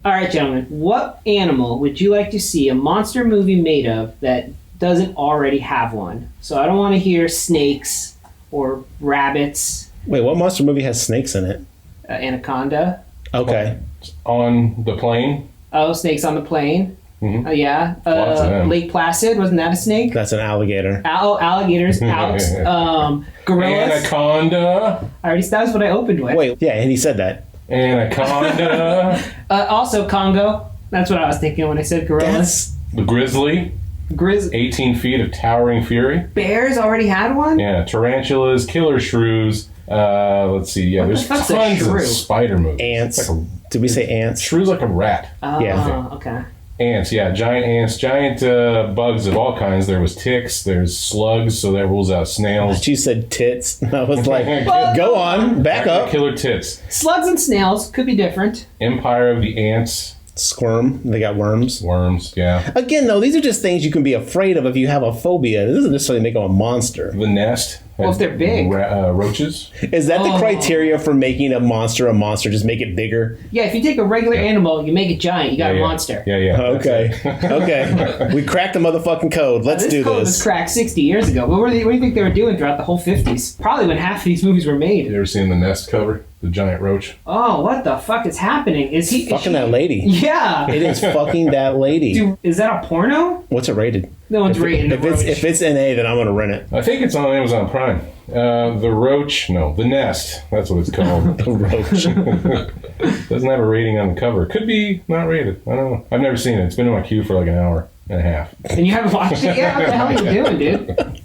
All right, gentlemen. What animal would you like to see a monster movie made of that doesn't already have one? So I don't want to hear snakes or rabbits. Wait, what monster movie has snakes in it? Anaconda. Okay. On the plane. Oh, snakes on the plane. Mm-hmm. Yeah. Lots of them. Lake Placid. Wasn't that a snake? That's an alligator. Alligators out. Gorillas. Anaconda. That was what I opened with. Wait, yeah, and he said that. Anaconda. Also Congo. That's what I was thinking when I said gorillas. The grizzly. 18 feet of towering fury. Bears already had one? Yeah, tarantulas, killer shrews. Let's see. Yeah, there's the fuck's a tons shrew? of spider movies. Ants. It's like Did we say ants? shrew's like a rat. Yeah. Okay. Ants, yeah, giant ants, giant bugs of all kinds. There was ticks, there's slugs, so that rules out snails. She said tits. I was like, go on, back up. Killer tits. Slugs and snails could be different. Empire of the ants. Squirm. They got worms. Worms, yeah. Again, though, these are just things you can be afraid of if you have a phobia. This doesn't necessarily make them a monster. The nest. Well, if they're big. Roaches. Is that the criteria for making a monster? Just make it bigger? Yeah, if you take a regular animal, you make it giant, you got a monster. Yeah. Okay. Okay. We cracked the motherfucking code. Let's do This code this. was cracked 60 years ago. What do you think they were doing throughout the whole 50s? Probably when half of these movies were made. You ever seen the Nest cover? The giant roach? Oh, what the fuck is happening? Is Fucking that lady. Yeah. It is fucking that lady. Dude, is that a porno? What's it rated? No one's rating If it's NA, then I'm gonna rent it. I think it's on Amazon Prime. The Nest. That's what it's called. The roach. Doesn't have a rating on the cover. Could be not rated. I don't know. I've never seen it. It's been in my queue for like an hour and a half. And you haven't watched it yet? What the hell are you doing, dude?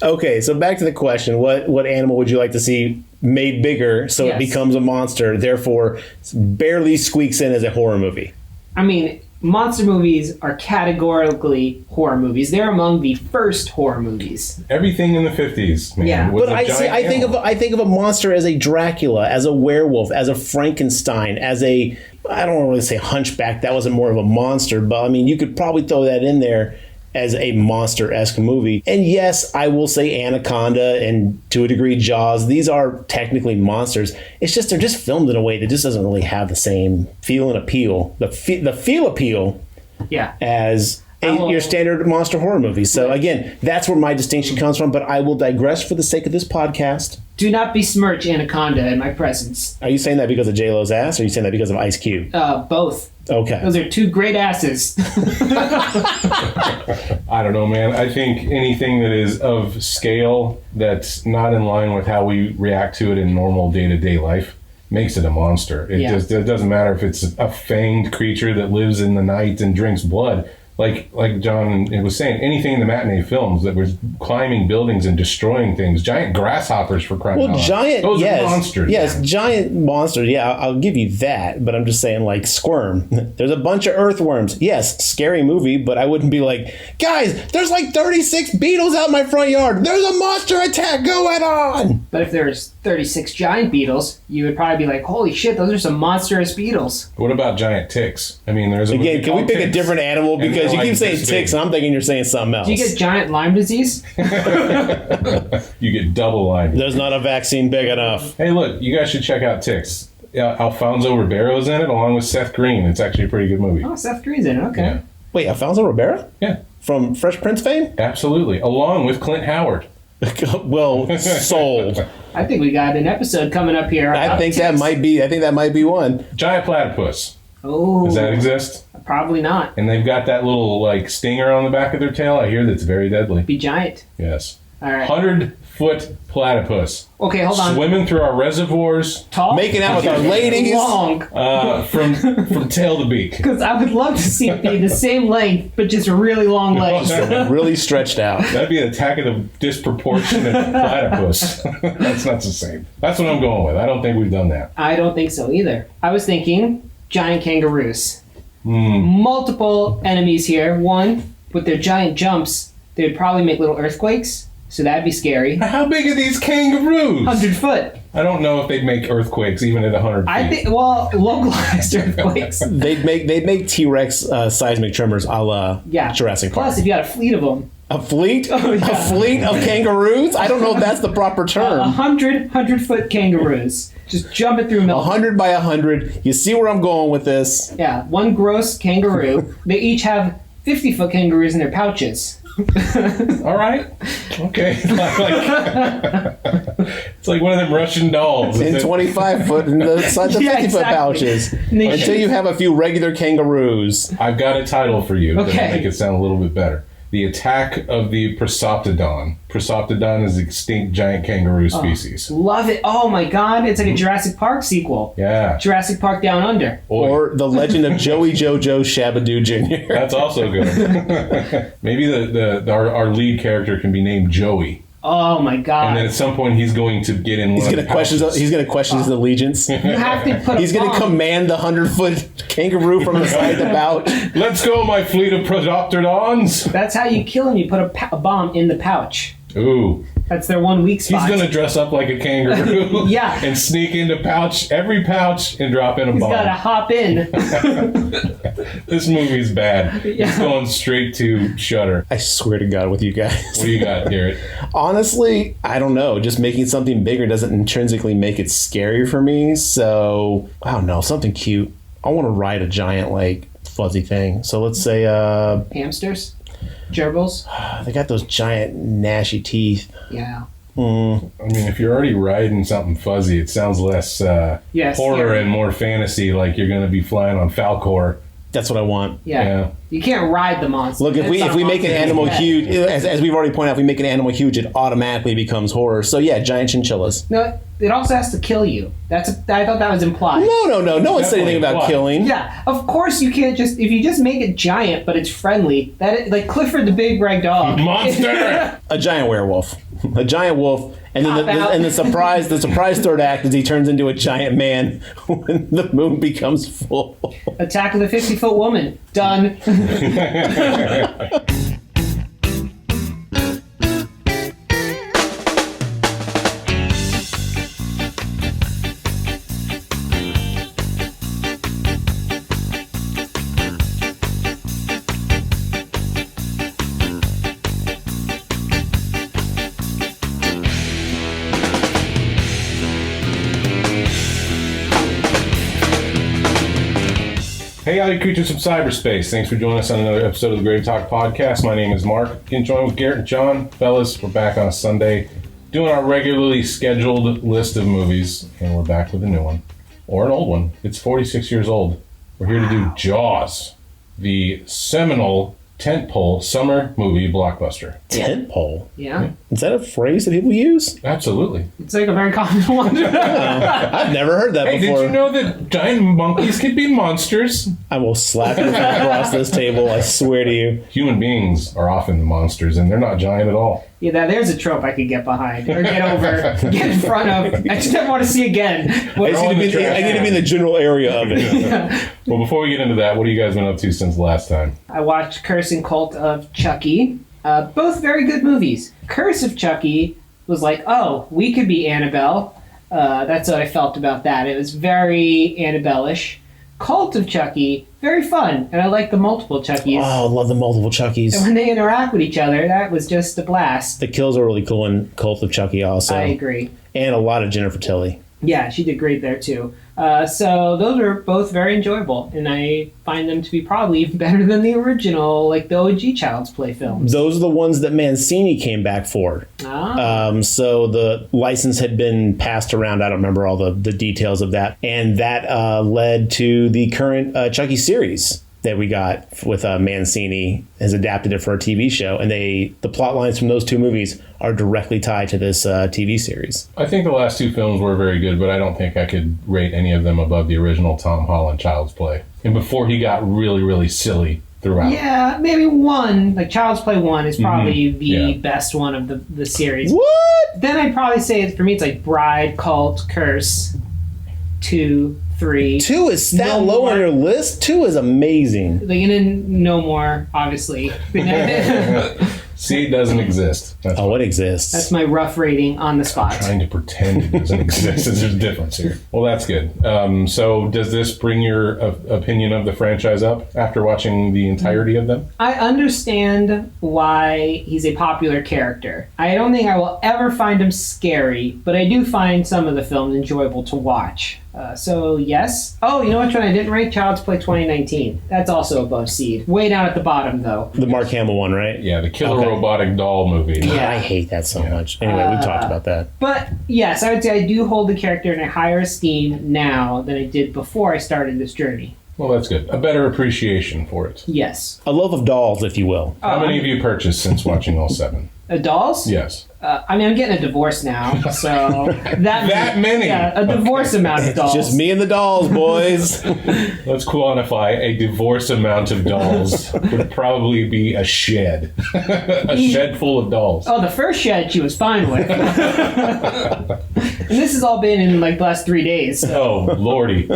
Okay, so back to the question: What animal would you like to see made bigger so it becomes a monster? Therefore, barely squeaks in as a horror movie. I mean, monster movies are categorically horror movies. They're among the first horror movies. Everything in the 50s, man. Yeah. was But a giant animal. I think of a monster as a Dracula, as a werewolf, as a Frankenstein, as a, I don't want to really say hunchback. That wasn't more of a monster, but I mean, you could probably throw that in there as a monster-esque movie. And yes, I will say Anaconda and to a degree Jaws. These are technically monsters. It's just they're just filmed in a way that just doesn't really have the same feel and appeal, the feel appeal Yeah. as your standard monster horror movie. So again, that's where my distinction comes from, but I will digress for the sake of this podcast. Do not besmirch Anaconda in my presence. Are you saying that because of J-Lo's ass, or are you saying that because of Ice Cube? Both. Okay. Those are two great asses. I don't know, man. I think anything that is of scale that's not in line with how we react to it in normal day-to-day life makes it a monster. It doesn't matter if it's a fanged creature that lives in the night and drinks blood. Like John was saying, anything in the matinee films that was climbing buildings and destroying things, giant grasshoppers for crying out loud. Those are monsters. Yes, man. giant monsters. Yeah, I'll give you that. But I'm just saying, like, Squirm. There's a bunch of earthworms. Yes, scary movie, but I wouldn't be like, guys, there's like 36 beetles out in my front yard. There's a monster attack going on. But if there's 36 giant beetles, you would probably be like, holy shit, those are some monstrous beetles. What about giant ticks? I mean, there's a Again, can we pick a different animal? Because you keep saying ticks, and I'm thinking you're saying something else. Do you get giant Lyme disease? You get double Lyme. There's not a vaccine big enough. Hey, look, you guys should check out Ticks. Alfonso Ribeiro's in it, along with Seth Green. It's actually a pretty good movie. Oh, Seth Green's in it. Okay. Yeah. Wait, Alfonso Ribeiro? Yeah, From Fresh Prince fame? absolutely. Along with Clint Howard. Well, sold. I think we got an episode coming up here. I think that might be one. Giant platypus. Oh. Does that exist? Probably not. And they've got that little, like, stinger on the back of their tail. I hear that's very deadly. Be giant. Yes. All right. 100-foot platypus. Okay, hold on. Swimming through our reservoirs. Tall? Making out with our ladies. Long. From tail to beak. Because I would love to see it be the same length, but just really long legs. Really stretched out. That'd be an attack of the disproportionate platypus. That's not the same. That's what I'm going with. I don't think we've done that. I don't think so either. I was thinking giant kangaroos. Multiple enemies here. One, with their giant jumps, they would probably make little earthquakes. So that'd be scary. How big are these kangaroos? 100 foot. I don't know if they'd make earthquakes even at 100 feet. I think, well, localized earthquakes. They'd make T-Rex seismic tremors a la Jurassic Park. Plus, if you got a fleet of them. A fleet? Oh, yeah. A fleet of kangaroos? I don't know if that's the proper term. 100 foot kangaroos. Just jumping through milk. 100 by 100. You see where I'm going with this? Yeah, one gross kangaroo. They each have 50-foot kangaroos in their pouches. All right. Okay. It's like one of them Russian dolls. In 25 foot and the size of 50 foot pouches. Until you have a few regular kangaroos. I've got a title for you Okay. that'll make it sound a little bit better. The Attack of the Prosoptodon. Prosoptodon is extinct giant kangaroo species. Love it. Oh my god, it's like a Jurassic Park sequel. Yeah. Jurassic Park Down Under. Or The Legend of Joey Jojo Shabadoo Jr. That's also good. Maybe our lead character can be named Joey. Oh my god. And then at some point he's going to get in He's going to question his allegiance. You have to put He's going to command the 100-foot kangaroo from inside the pouch. Let's go, my fleet of Prosoptodons. That's how you kill him. You put a bomb in the pouch. Ooh. That's their one weak spot. He's going to dress up like a kangaroo. Yeah. And sneak into every pouch and drop in a bomb. He's got to hop in. This movie's bad. Yeah. It's going straight to Shudder. I swear to God with you guys. What do you got, Garrett? Honestly, I don't know. Just making something bigger doesn't intrinsically make it scary for me. So, I don't know. Something cute. I want to ride a giant, like, fuzzy thing. So let's say, Hamsters? Gerbils? they got those giant gnashy teeth. Yeah. I mean, if you're already riding something fuzzy, it sounds less horror scary. and more fantasy, like you're going to be flying on Falcor. That's what I want. Yeah. You can't ride the monster. Look, if we make an animal huge, as we've already pointed out, if we make an animal huge, it automatically becomes horror. So yeah, giant chinchillas. No, it also has to kill you. I thought that was implied. No one said anything about killing. Yeah, of course you can't if you just make it giant, but it's friendly. Like Clifford the Big Red Dog. Monster! A giant werewolf, a giant wolf, and then Pop out. the surprise third act is he turns into a giant man when the moon becomes full. Attack of the 50-foot woman. Done. Hey, howdy, creatures from cyberspace. Thanks for joining us on another episode of the Grave Talk Podcast. My name is Mark. Getting joined with Garrett and John. Fellas, we're back on a Sunday doing our regularly scheduled list of movies, and we're back with a new one. Or an old one. It's 46 years old. We're here to do Jaws, the seminal tentpole summer movie blockbuster. Tentpole? Yeah. Is that a phrase that people use? Absolutely. It's like a very common one. I've never heard that Hey, before. did you know that giant monkeys can be monsters? I will slap you across this table. I swear to you. Human beings are often the monsters, and they're not giant at all. Yeah, there's a trope I could get behind or get over, get in front of. I just never want to see again. I need to be in the general area of it. Well, before we get into that, what have you guys been up to since the last time? I watched Curse and Cult of Chucky. Both very good movies. Curse of Chucky was like, oh, we could be Annabelle. That's what I felt about that. It was very Annabelle-ish. Cult of Chucky, very fun. And I like the multiple Chuckies. Oh, I love the multiple Chuckies. And when they interact with each other, that was just a blast. The kills are really cool in Cult of Chucky also. I agree. And a lot of Jennifer Tilly. Yeah, she did great there too. So those are both very enjoyable, and I find them to be probably even better than the original, like the OG Child's Play films. Those are the ones that Mancini came back for. So the license had been passed around. I don't remember all the details of that. And that led to the current Chucky series that we got with Mancini has adapted it for a TV show. And the plot lines from those two movies are directly tied to this TV series. I think the last two films were very good, but I don't think I could rate any of them above the original Tom Holland Child's Play. And before he got really, really silly throughout. Yeah, maybe one. Like Child's Play 1 is probably the best one of the series. What? Then I'd probably say, for me, it's like Bride, Cult, Curse, 2, 3. 2 is that low on your list? 2 is amazing. Like, and then No More, obviously. See, it doesn't exist. That's Oh, it exists. That's my rough rating on the spot. trying to pretend it doesn't exist. There's a difference here. Well, that's good. So does this bring your opinion of the franchise up after watching the entirety of them? I understand why he's a popular character. I don't think I will ever find him scary, but I do find some of the films enjoyable to watch. So yes. Oh, you know which one I didn't rate? Child's Play 2019. That's also above Seed. Way down at the bottom, though. The Mark Hamill one, right? Yeah, the killer Okay. robotic doll movie. Yeah. I hate that so much. Anyway, we've talked about that. But yes, I would say I do hold the character in a higher esteem now than I did before I started this journey. Well, that's good. A better appreciation for it. Yes. A love of dolls, if you will. How many of you purchased since watching all 7? Dolls? Yes. I mean, I'm getting a divorce now, so That many? Yeah, a divorce amount of dolls. Just me and the dolls, boys. Let's quantify a divorce amount of dolls. Would probably be a shed. A shed full of dolls. Oh, the first shed she was fine with. And this has all been in like the last 3 days. So. Oh, lordy.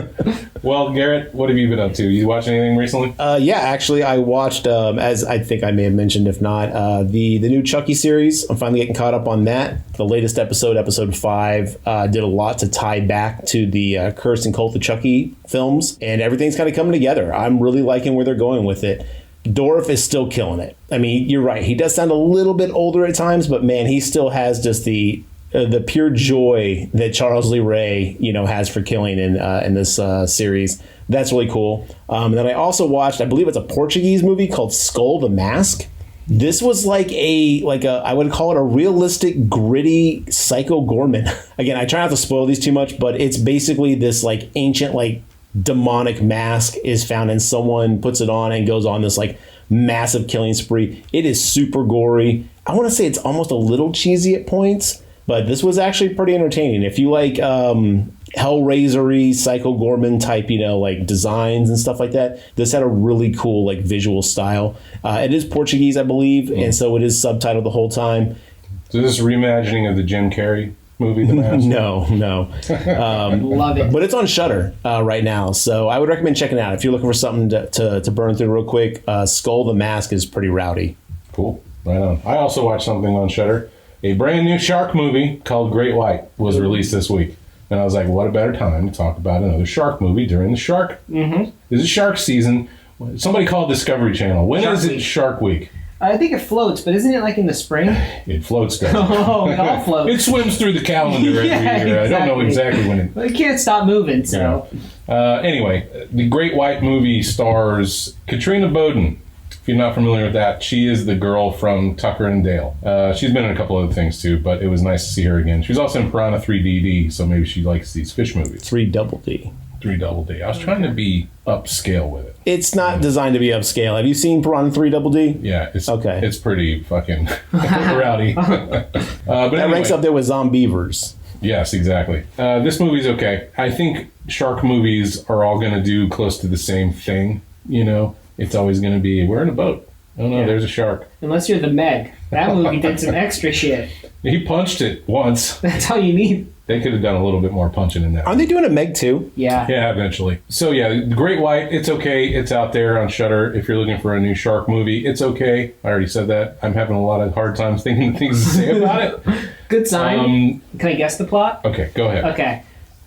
Well, Garrett, what have you been up to? You watch anything recently? Yeah, actually, I watched, as I think I may have mentioned, if not, the new Chucky series. I'm finally getting caught up on that. The latest episode, episode 5, did a lot to tie back to the Curse and Cult of Chucky films, and everything's kind of coming together. I'm really liking where they're going with it. Dorff is still killing it. I mean, you're right. He does sound a little bit older at times, but man, he still has just the pure joy that Charles Lee Ray, has for killing in this series. That's really cool. And then I also watched, I believe it's a Portuguese movie called Skull the Mask. This was like a I would call it a realistic, gritty Psycho Gorman. Again, I try not to spoil these too much, but it's basically this like ancient demonic mask is found and someone puts it on and goes on this massive killing spree. It is super gory. I want to say it's almost a little cheesy at points, but this was actually pretty entertaining. If you like Hellraiser-y, Psycho Gorman type, designs and stuff like that, this had a really cool visual style. It is Portuguese, I believe, and so it is subtitled the whole time. So this is a reimagining of the Jim Carrey movie, The Mask? No. Love it. But it's on Shudder right now, so I would recommend checking it out. If you're looking for something to burn through real quick, Skull the Mask is pretty rowdy. Cool. Right on. I also watched something on Shudder. A brand new shark movie called Great White was released this week. And I was like, what a better time to talk about another shark movie during the shark. Mm-hmm. This is shark season. Somebody called Discovery Channel. When Shark is it Week. Shark Week? I think it floats, but isn't it in the spring? It floats down. Oh, it all floats. It swims through the calendar every Yeah, year. I don't know exactly. exactly when it... But it can't stop moving, so. Anyway, the Great White movie stars Katrina Bowden. If you're not familiar with that, she is the girl from Tucker and Dale. She's been in a couple other things too, but it was nice to see her again. She was also in Piranha 3DD, so maybe she likes these fish movies. 3DD. 3DD. I was trying to be upscale with it. It's not designed to be upscale. Have you seen Piranha 3DD? Yeah, it's Okay. It's pretty fucking rowdy. But That anyway, ranks up there with Zombievers. Yes, exactly. This movie's okay. I think shark movies are all going to do close to the same thing. It's always going to be, we're in a boat. Oh no, Yeah. there's a shark. Unless you're the Meg. That movie did some extra shit. He punched it once. That's all you need. They could have done a little bit more punching in that. Aren't they doing a Meg 2? Yeah. Yeah, eventually. So yeah, The Great White, it's okay. It's out there on Shudder. If you're looking for a new shark movie, it's okay. I already said that. I'm having a lot of hard times thinking of things to say about it. Good sign. Can I guess the plot? Okay, go ahead. Okay.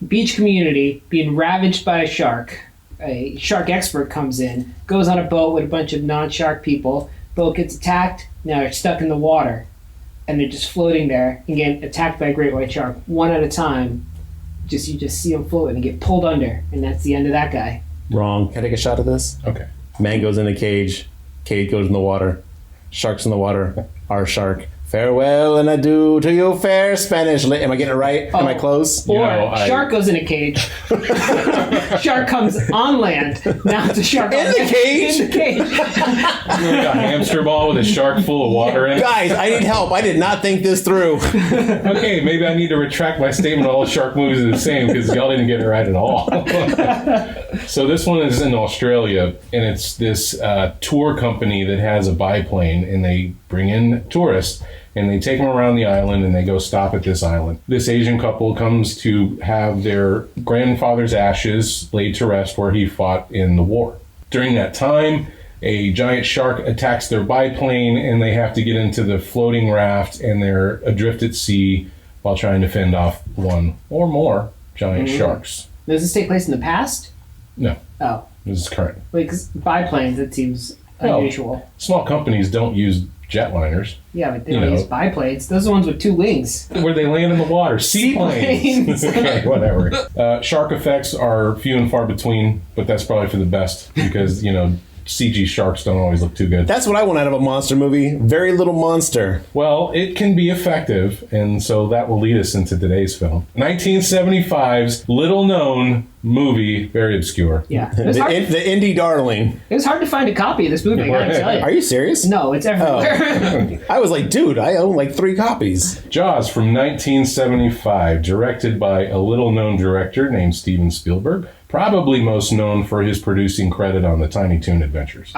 Beach community being ravaged by a shark. A shark expert comes in, goes on a boat with a bunch of non-shark people. Boat gets attacked. Now they're stuck in the water. And they're just floating there and getting attacked by a great white shark one at a time. You just see them floating and get pulled under. And that's the end of that guy. Wrong. Can I take a shot at this? Okay. Man goes in a cage. Cage goes in the water. Shark's in the water. Our shark. Farewell and adieu to you, fair Spanish. Am I getting it right? Am I close? You Or know, shark goes in a cage. Shark comes on land. Now it's a shark In on the land. cage? In the cage. Like a hamster ball with a shark full of water in it. Guys, I need help. I did not think this through. Okay, maybe I need to retract my statement. All shark movies are the same because y'all didn't get it right at all. So this one is in Australia, and it's this tour company that has a biplane, and they bring in tourists, and they take them around the island, and they go stop at this island. This Asian couple comes to have their grandfather's ashes laid to rest where he fought in the war. During that time, a giant shark attacks their biplane and they have to get into the floating raft and they're adrift at sea while trying to fend off one or more giant sharks. Does this take place in the past? No, Oh, this is current. like 'cause biplanes, it seems Well, unusual. Small companies don't use jetliners Yeah, but they you don't know. use biplanes. Those are the ones with 2 wings. where they land in the water. Seaplanes. Seaplanes. Okay, whatever. Shark effects are few and far between, but that's probably for the best because, CG sharks don't always look too good. That's what I want out of a monster movie. Very little monster. Well, it can be effective, and so that will lead us into today's film. 1975's little-known movie, very obscure. Yeah. The, the indie darling. It was hard to find a copy of this movie, I gotta tell you. Are you serious? No, it's everywhere. I was like, dude, I own like 3 copies. Jaws from 1975, directed by a little-known director named Steven Spielberg, probably most known for his producing credit on the Tiny Toon Adventures.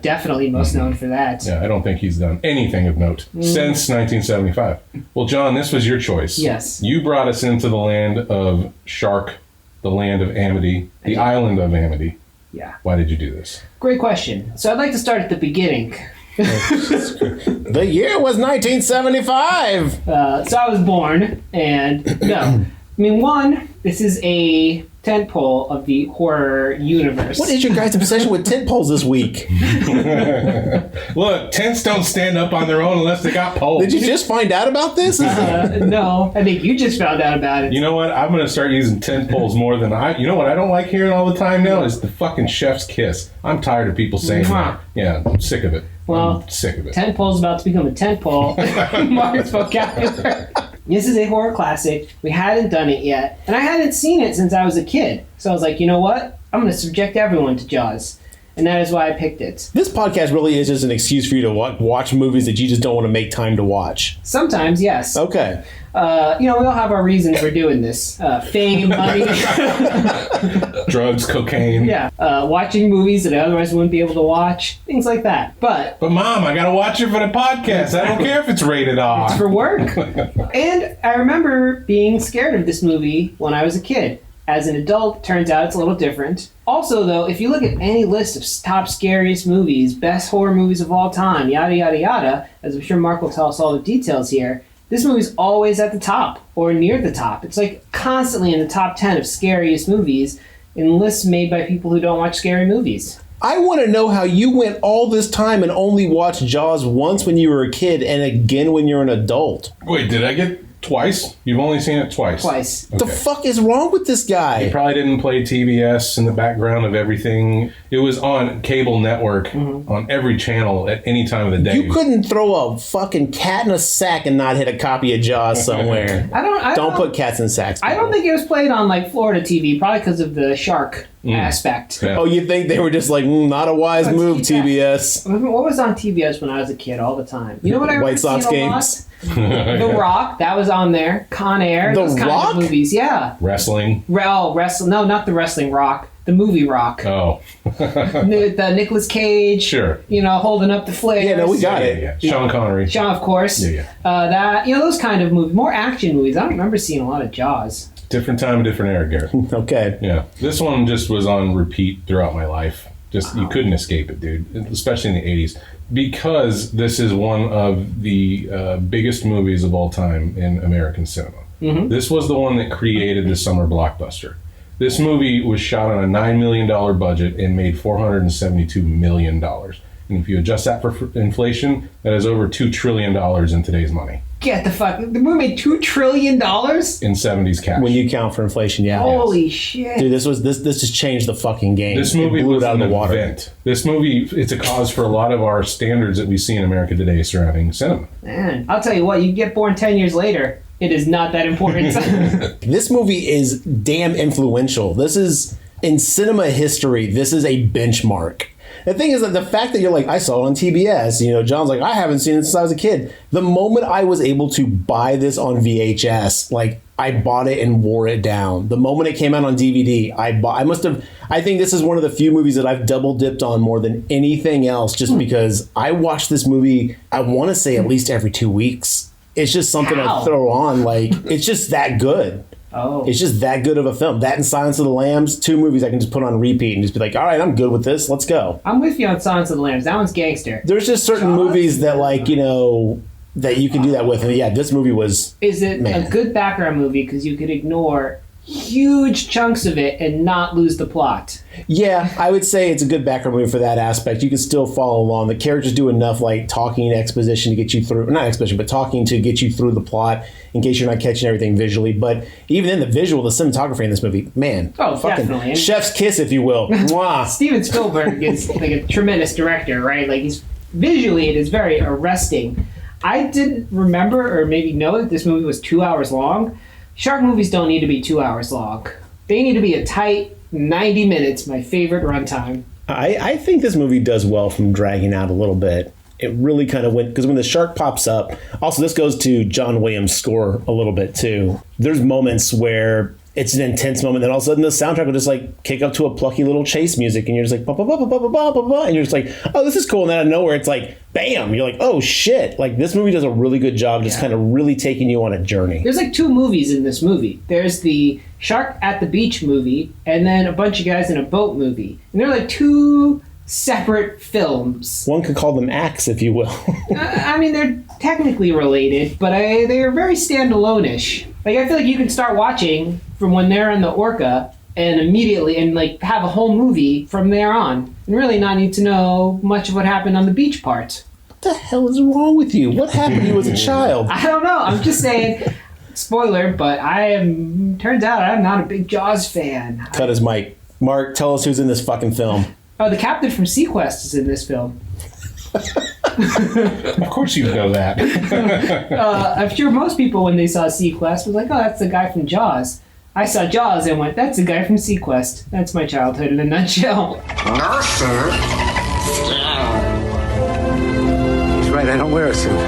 Definitely most known for that. Yeah, I don't think he's done anything of note since 1975. Well, John, this was your choice. Yes. You brought us into the land of Shark, the land of Amity, the island of Amity. Yeah. Why did you do this? Great question. So I'd like to start at the beginning. The year was 1975. So I was born, and no. I mean, one, this is a tentpole of the horror universe. What is your guys' obsession with tent poles this week? Look, tents don't stand up on their own unless they got poles. Did you just find out about this? No, I think you just found out about it. You know what? I'm going to start using tent poles more than I. You know what I don't like hearing all the time now is the fucking chef's kiss. I'm tired of people saying that. Yeah, I'm sick of it. Well, I'm sick of it. Tentpole's about to become a tentpole. Mark's vocabulary. This is a horror classic. We hadn't done it yet. And I hadn't seen it since I was a kid. So I was like, you know what? I'm going to subject everyone to Jaws. And that is why I picked it. This podcast really is just an excuse for you to watch movies that you just don't want to make time to watch. Sometimes, yes. Okay. We all have our reasons for doing this. Fame, money. Drugs, cocaine. Yeah. Watching movies that I otherwise wouldn't be able to watch. Things like that. But But Mom, I gotta watch it for the podcast. I don't care if it's rated R. it's for work. And I remember being scared of this movie when I was a kid. As an adult, turns out it's a little different. Also, though, if you look at any list of top scariest movies, best horror movies of all time, yada, yada, yada, as I'm sure Mark will tell us all the details here, this movie's always at the top or near the top. It's like constantly in the top 10 of scariest movies in lists made by people who don't watch scary movies. I want to know how you went all this time and only watched Jaws once when you were a kid and again when you're an adult. Wait, did I get twice? You've only seen it twice. Twice. What the fuck is wrong with this guy? He probably didn't play TBS in the background of everything. It was on cable network on every channel at any time of the day. You couldn't throw a fucking cat in a sack and not hit a copy of Jaws somewhere. I Don't put cats in sacks. I don't think it was played on like Florida TV, probably because of the shark aspect. Yeah. Oh, you think they were just like, not a wise Let's move, keep that. TBS? What was on TBS when I was a kid all the time? You know what I remember White Sox seeing a lot? games. The Rock, that was on there. Con Air, The those kind Rock? of movies. Yeah. Wrestling. Wrestling. No, not the wrestling Rock. The movie Rock. Oh, The Nicolas Cage. sure. Holding up the flares. Yeah, no, we got it. Yeah. Sean Connery. Sean, of course. Yeah. Those kind of movies. More action movies. I don't remember seeing a lot of Jaws. Different time, different era, Garrett. Okay. Yeah. This one just was on repeat throughout my life. You couldn't escape it, dude. Especially in the 80s. Because this is one of the biggest movies of all time in American cinema. Mm-hmm. This was the one that created the summer blockbuster. This movie was shot on a $9 million budget and made $472 million. And if you adjust that for inflation, that is over $2 trillion in today's money. Get the fuck. The movie made $2 trillion? In 70s cash. When you count for inflation, yeah. Holy shit. Dude, this just changed the fucking game. This movie it blew was it out an of the water. event. This movie, it's a cause for a lot of our standards that we see in America today surrounding cinema. Man, I'll tell you what, you get born 10 years later, it is not that important. This movie is damn influential. This is, in cinema history, this is a benchmark. The thing is that the fact that you're like, I saw it on TBS, John's like, I haven't seen it since I was a kid. The moment I was able to buy this on VHS, like, I bought it and wore it down. The moment it came out on DVD, I think this is one of the few movies that I've double dipped on more than anything else, just because I watch this movie, I want to say at least every 2 weeks. It's just something How? I throw on, like, it's just that good. Oh. It's just that good of a film. That and Silence of the Lambs, 2 movies I can just put on repeat and just be like, all right, I'm good with this. Let's go. I'm with you on Silence of the Lambs. That one's gangster. There's just certain movies that, like, you know, that you can do that with. And yeah, this movie was... Is it a good background movie because you could ignore huge chunks of it and not lose the plot? Yeah, I would say it's a good background movie for that aspect. You can still follow along. The characters do enough, like, talking exposition to get you through... Not exposition, but talking to get you through the plot in case you're not catching everything visually. But even in the visual, the cinematography in this movie, man. Oh, definitely. Chef's kiss, if you will. Mwah. Steven Spielberg is like a tremendous director, right? Like, he's visually, it is very arresting. I didn't remember or maybe know that this movie was 2 hours long. Shark movies don't need to be 2 hours long. They need to be a tight 90 minutes, my favorite runtime. I think this movie does well from dragging out a little bit. It really kind of went, because when the shark pops up, also this goes to John Williams' score a little bit too. There's moments where it's an intense moment, then all of a sudden the soundtrack will just like kick up to a plucky little chase music, and you're just like, ba ba ba ba ba ba ba ba, and you're just like, oh, this is cool. And then out of nowhere, it's like, bam! You're like, oh shit! Like, this movie does a really good job, just kind of really taking you on a journey. There's like 2 movies in this movie. There's the Shark at the Beach movie, and then a bunch of guys in a boat movie, and they're like 2 separate films. One could call them acts, if you will. I mean, they're technically related, but they are very standalone-ish. Like, I feel like you can start watching from when they're in the orca and immediately, and like have a whole movie from there on, and really not need to know much of what happened on the beach part. What the hell is wrong with you? What happened to you as a child? I don't know. I'm just saying. Spoiler, but turns out I'm not a big Jaws fan. Cut his mic. Mark, tell us who's in this fucking film. Oh, the captain from Sequest is in this film. Of course you know that. I'm sure most people, when they saw Sequest, was like, oh, that's the guy from Jaws. I saw Jaws and went, that's the guy from Sequest. That's my childhood in a nutshell. No, sir. He's right, I don't wear a suit.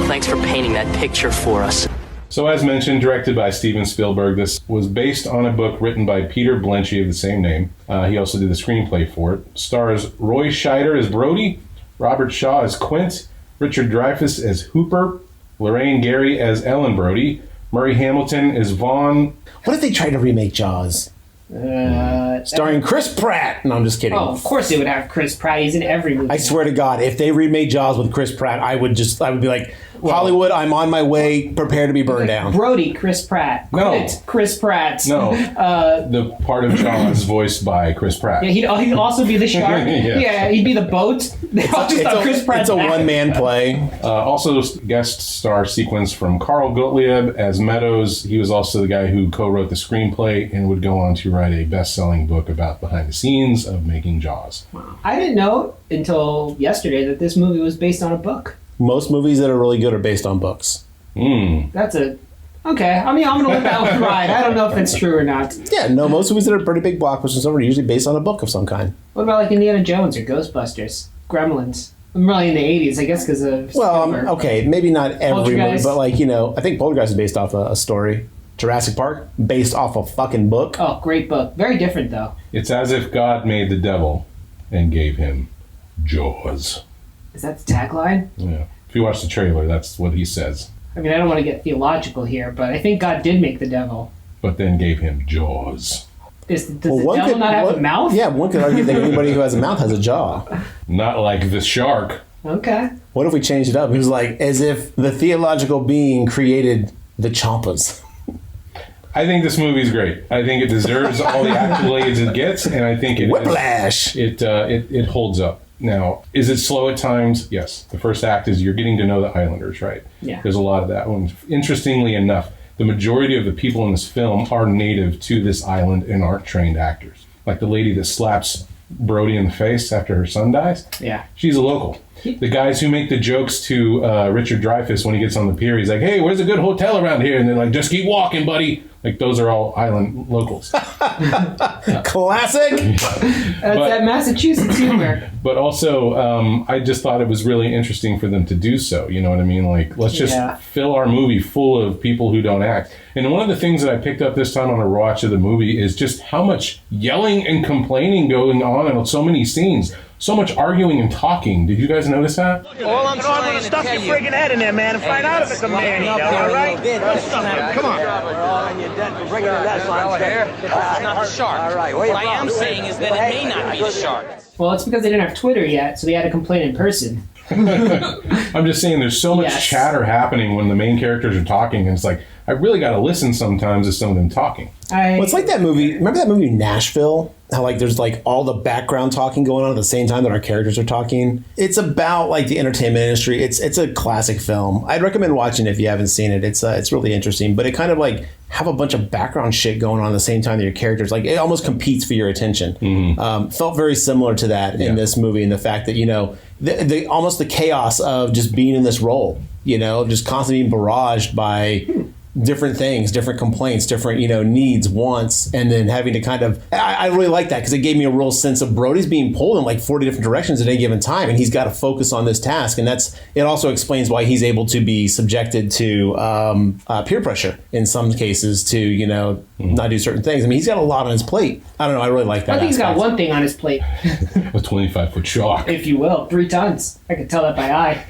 Thanks for painting that picture for us. So as mentioned, directed by Steven Spielberg, this was based on a book written by Peter Blenchie of the same name. He also did the screenplay for it. Stars Roy Scheider as Brody, Robert Shaw as Quint, Richard Dreyfuss as Hooper, Lorraine Gary as Ellen Brody, Murray Hamilton as Vaughn. What if they tried to remake Jaws? Starring Chris Pratt. No, I'm just kidding. Oh, of course they would have Chris Pratt. He's in every movie. I swear to God, if they remade Jaws with Chris Pratt, I would be like, Hollywood, I'm on my way, prepare to be burned down. Brody, Chris Pratt. No. Quint, Chris Pratt. No, the part of Jaws voiced by Chris Pratt. Yeah, he'd also be the shark. Yes. Yeah, he'd be the boat. Chris Pratt. It's a one-man play. Also, guest star sequence from Carl Gottlieb as Meadows. He was also the guy who co-wrote the screenplay and would go on to write a best-selling book about behind the scenes of making Jaws. Wow. I didn't know until yesterday that this movie was based on a book. Most movies that are really good are based on books. That's okay. I mean, I'm going to let that one ride. I don't know if that's true or not. Yeah, no, most movies that are pretty big blockbusters are usually based on a book of some kind. What about like Indiana Jones or Ghostbusters? Gremlins? I'm really in the 80s, I guess, because of Spielberg. Okay, maybe not every movie, Poltergeist. but I think Poltergeist is based off a story. Jurassic Park, based off a fucking book. Oh, great book. Very different, though. It's as if God made the devil and gave him Jaws. Is that the tagline? Yeah. If you watch the trailer, that's what he says. I mean, I don't want to get theological here, but I think God did make the devil. But then gave him Jaws. Does the devil not have a mouth? Yeah, one could argue that anybody who has a mouth has a jaw. Not like the shark. Okay. What if we changed it up? It was like as if the theological being created the Champas. I think this movie's great. I think it deserves all the accolades it gets, and I think Whiplash. It holds up. Now, is it slow at times? Yes. The first act is you're getting to know the Islanders, right? Yeah. There's a lot of that one. Interestingly enough, the majority of the people in this film are native to this island and aren't trained actors. Like the lady that slaps Brody in the face after her son dies. Yeah. She's a local. The guys who make the jokes to Richard Dreyfuss when he gets on the pier, he's like, hey, where's a good hotel around here? And they're like, just keep walking, buddy. Like, those are all island locals. Classic. That's that Massachusetts humor. But also, I just thought it was really interesting for them to do so. You know what I mean? Like, let's just fill our movie full of people who don't act. And one of the things that I picked up this time on a rewatch of the movie is just how much yelling and complaining going on in so many scenes. so much arguing and talking. Did you guys notice that? All I'm trying to stuff your friggin' head in there, man, and find out if it's a man eater, all right? Come on. We're all on your debt for bringing in that line here. It's not the shark. All right, what I am saying is that it may not be the shark. Well, it's because they didn't have Twitter yet, so they had to complain in person. I'm just saying there's so much Yes. chatter happening when the main characters are talking, and it's like, I really got to listen sometimes to some of them talking. Well, it's like that movie. Remember that movie Nashville? How like there's like all the background talking going on at the same time that our characters are talking. It's about like the entertainment industry. It's a classic film. I'd recommend watching it if you haven't seen it. It's really interesting, but it kind of like have a bunch of background shit going on at the same time that your characters, like, it almost competes for your attention. Felt very similar to that in this movie, and the fact that, you know, the almost the chaos of just being in this role, you know, just constantly being barraged by different things, different complaints, different, you know, needs, wants, and then having to kind of, I really like that because it gave me a real sense of Brody's being pulled in like 40 different directions at any given time, and he's got to focus on this task. And it also explains why he's able to be subjected to peer pressure in some cases to, you know, not do certain things. I mean, he's got a lot on his plate. I don't know, I really like that. I think he's got aspect. one thing on his plate, A 25-foot shark. if you will, 3 tons. I could tell that by eye.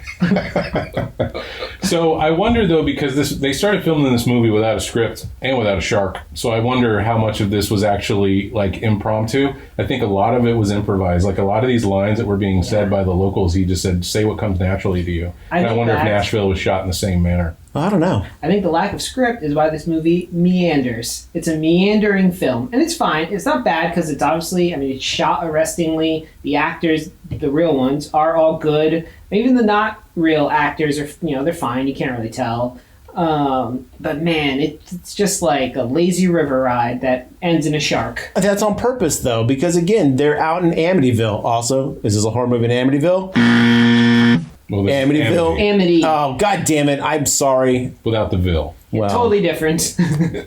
So I wonder though, because they started filming this movie without a script and without a shark. So I wonder how much of this was actually like impromptu. I think a lot of it was improvised. Like a lot of these lines that were being said by the locals, he just said, "Say what comes naturally to you." And I think wonder if that- Nashville was shot in the same manner. I don't know. I think the lack of script is why this movie meanders. It's a meandering film, and it's fine. It's not bad because it's obviously, I mean, it's shot arrestingly. The actors, the real ones, are all good. Even the not real actors are, you know, they're fine. You can't really tell. But man, it's just like a lazy river ride that ends in a shark. That's on purpose though, because again, they're out in Amityville. Also, is this a horror movie in Amityville? Well, this is Amityville. Amity, Oh, god damn it! I'm sorry. without the Ville. Well, totally different.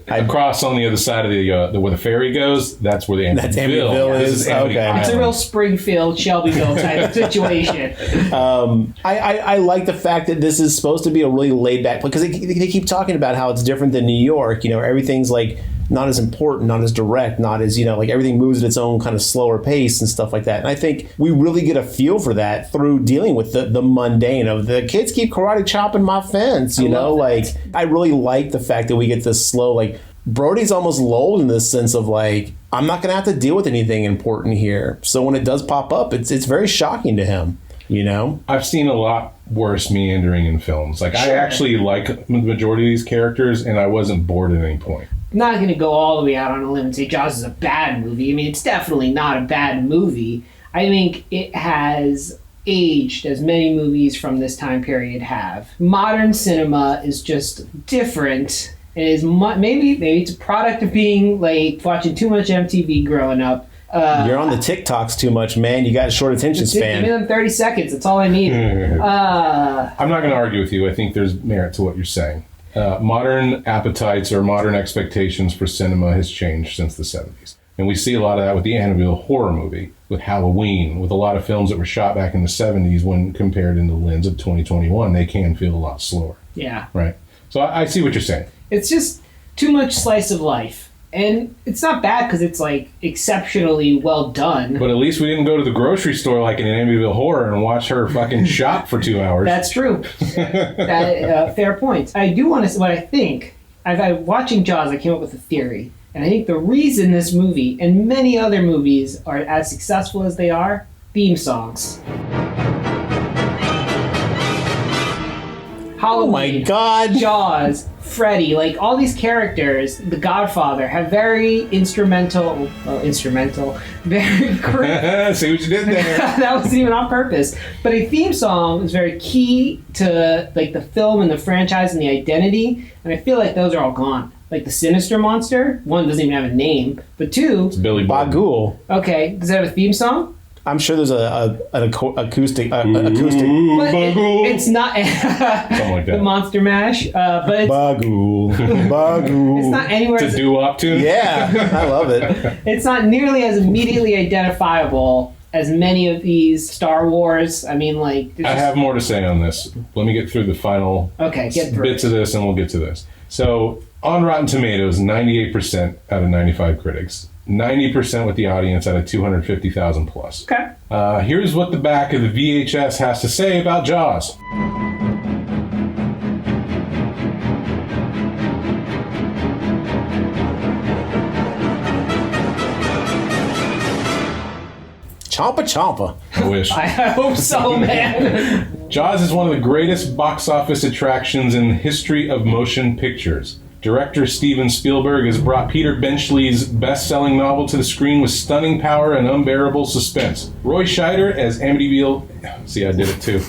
Across on the other side of the where the ferry goes, that's where the Amityville, That's Amityville This is? Amity Okay. Island. It's a real Springfield, Shelbyville type of situation. I like the fact that this is supposed to be a really laid back, because they keep talking about how it's different than New York. You know, everything's like not as important, not as direct, not as, you know, like everything moves at its own kind of slower pace and stuff like that. And I think we really get a feel for that through dealing with the mundane of the kids keep karate chopping my fence, you know, like I really like the fact that we get this slow, like Brody's almost lulled in this sense of like, I'm not going to have to deal with anything important here. So when it does pop up, it's very shocking to him, you know? I've seen a lot worse meandering in films. Like I actually like the majority of these characters, and I wasn't bored at any point. I'm not going to go all the way out on a limb and say Jaws is a bad movie. I mean, it's definitely not a bad movie. I think it has aged as many movies from this time period have. Modern cinema is just different. It is maybe it's a product of being like watching too much MTV growing up. You're on the TikToks too much, man. You got a short attention Give me span. them 30 seconds. That's all I need. I'm not going to argue with you. I think there's merit to what you're saying. Modern appetites or modern expectations for cinema has changed since the 70s. And we see a lot of that with the Amityville horror movie, with Halloween, with a lot of films that were shot back in the 70s when compared in the lens of 2021, they can feel a lot slower. Yeah. Right. So I see what you're saying. It's just too much slice of life. And it's not bad because it's like exceptionally well done. But at least we didn't go to the grocery store like in Amityville Horror and watch her fucking shop for 2 hours. That's true. Fair point. I do want to say what I think. Watching Jaws, I came up with a theory. And I think the reason this movie and many other movies are as successful as they are, theme songs. Halloween, Oh my god. Jaws, Freddy, like all these characters, The Godfather, have very very See what you did there. that wasn't even on purpose. But a theme song is very key to like the film and the franchise and the identity. And I feel like those are all gone. Like the Sinister Monster, one doesn't even have a name, but two, Billy Bob. Bagul. okay, does it have a theme song? I'm sure there's an acoustic. But Bagul. it's not Something like the that. Monster Mash, but it's Bagul. Bagul. it's not anywhere. It's a doo-wop tune? Yeah, I love it. It's not nearly as immediately identifiable as many of these Star Wars. I mean, like, I have more to say on this. Let me get through the final okay, get through bits it. of this and we'll get to this. So on Rotten Tomatoes, 98% out of 95 critics. 90% with the audience out of 250,000 plus. Okay. Here's what the back of the VHS has to say about Jaws. Champa champa. I wish. I hope so, man. Jaws is one of the greatest box office attractions in the history of motion pictures. Director Steven Spielberg has brought Peter Benchley's best-selling novel to the screen with stunning power and unbearable suspense. Roy Scheider as Amityville... See, I did it too.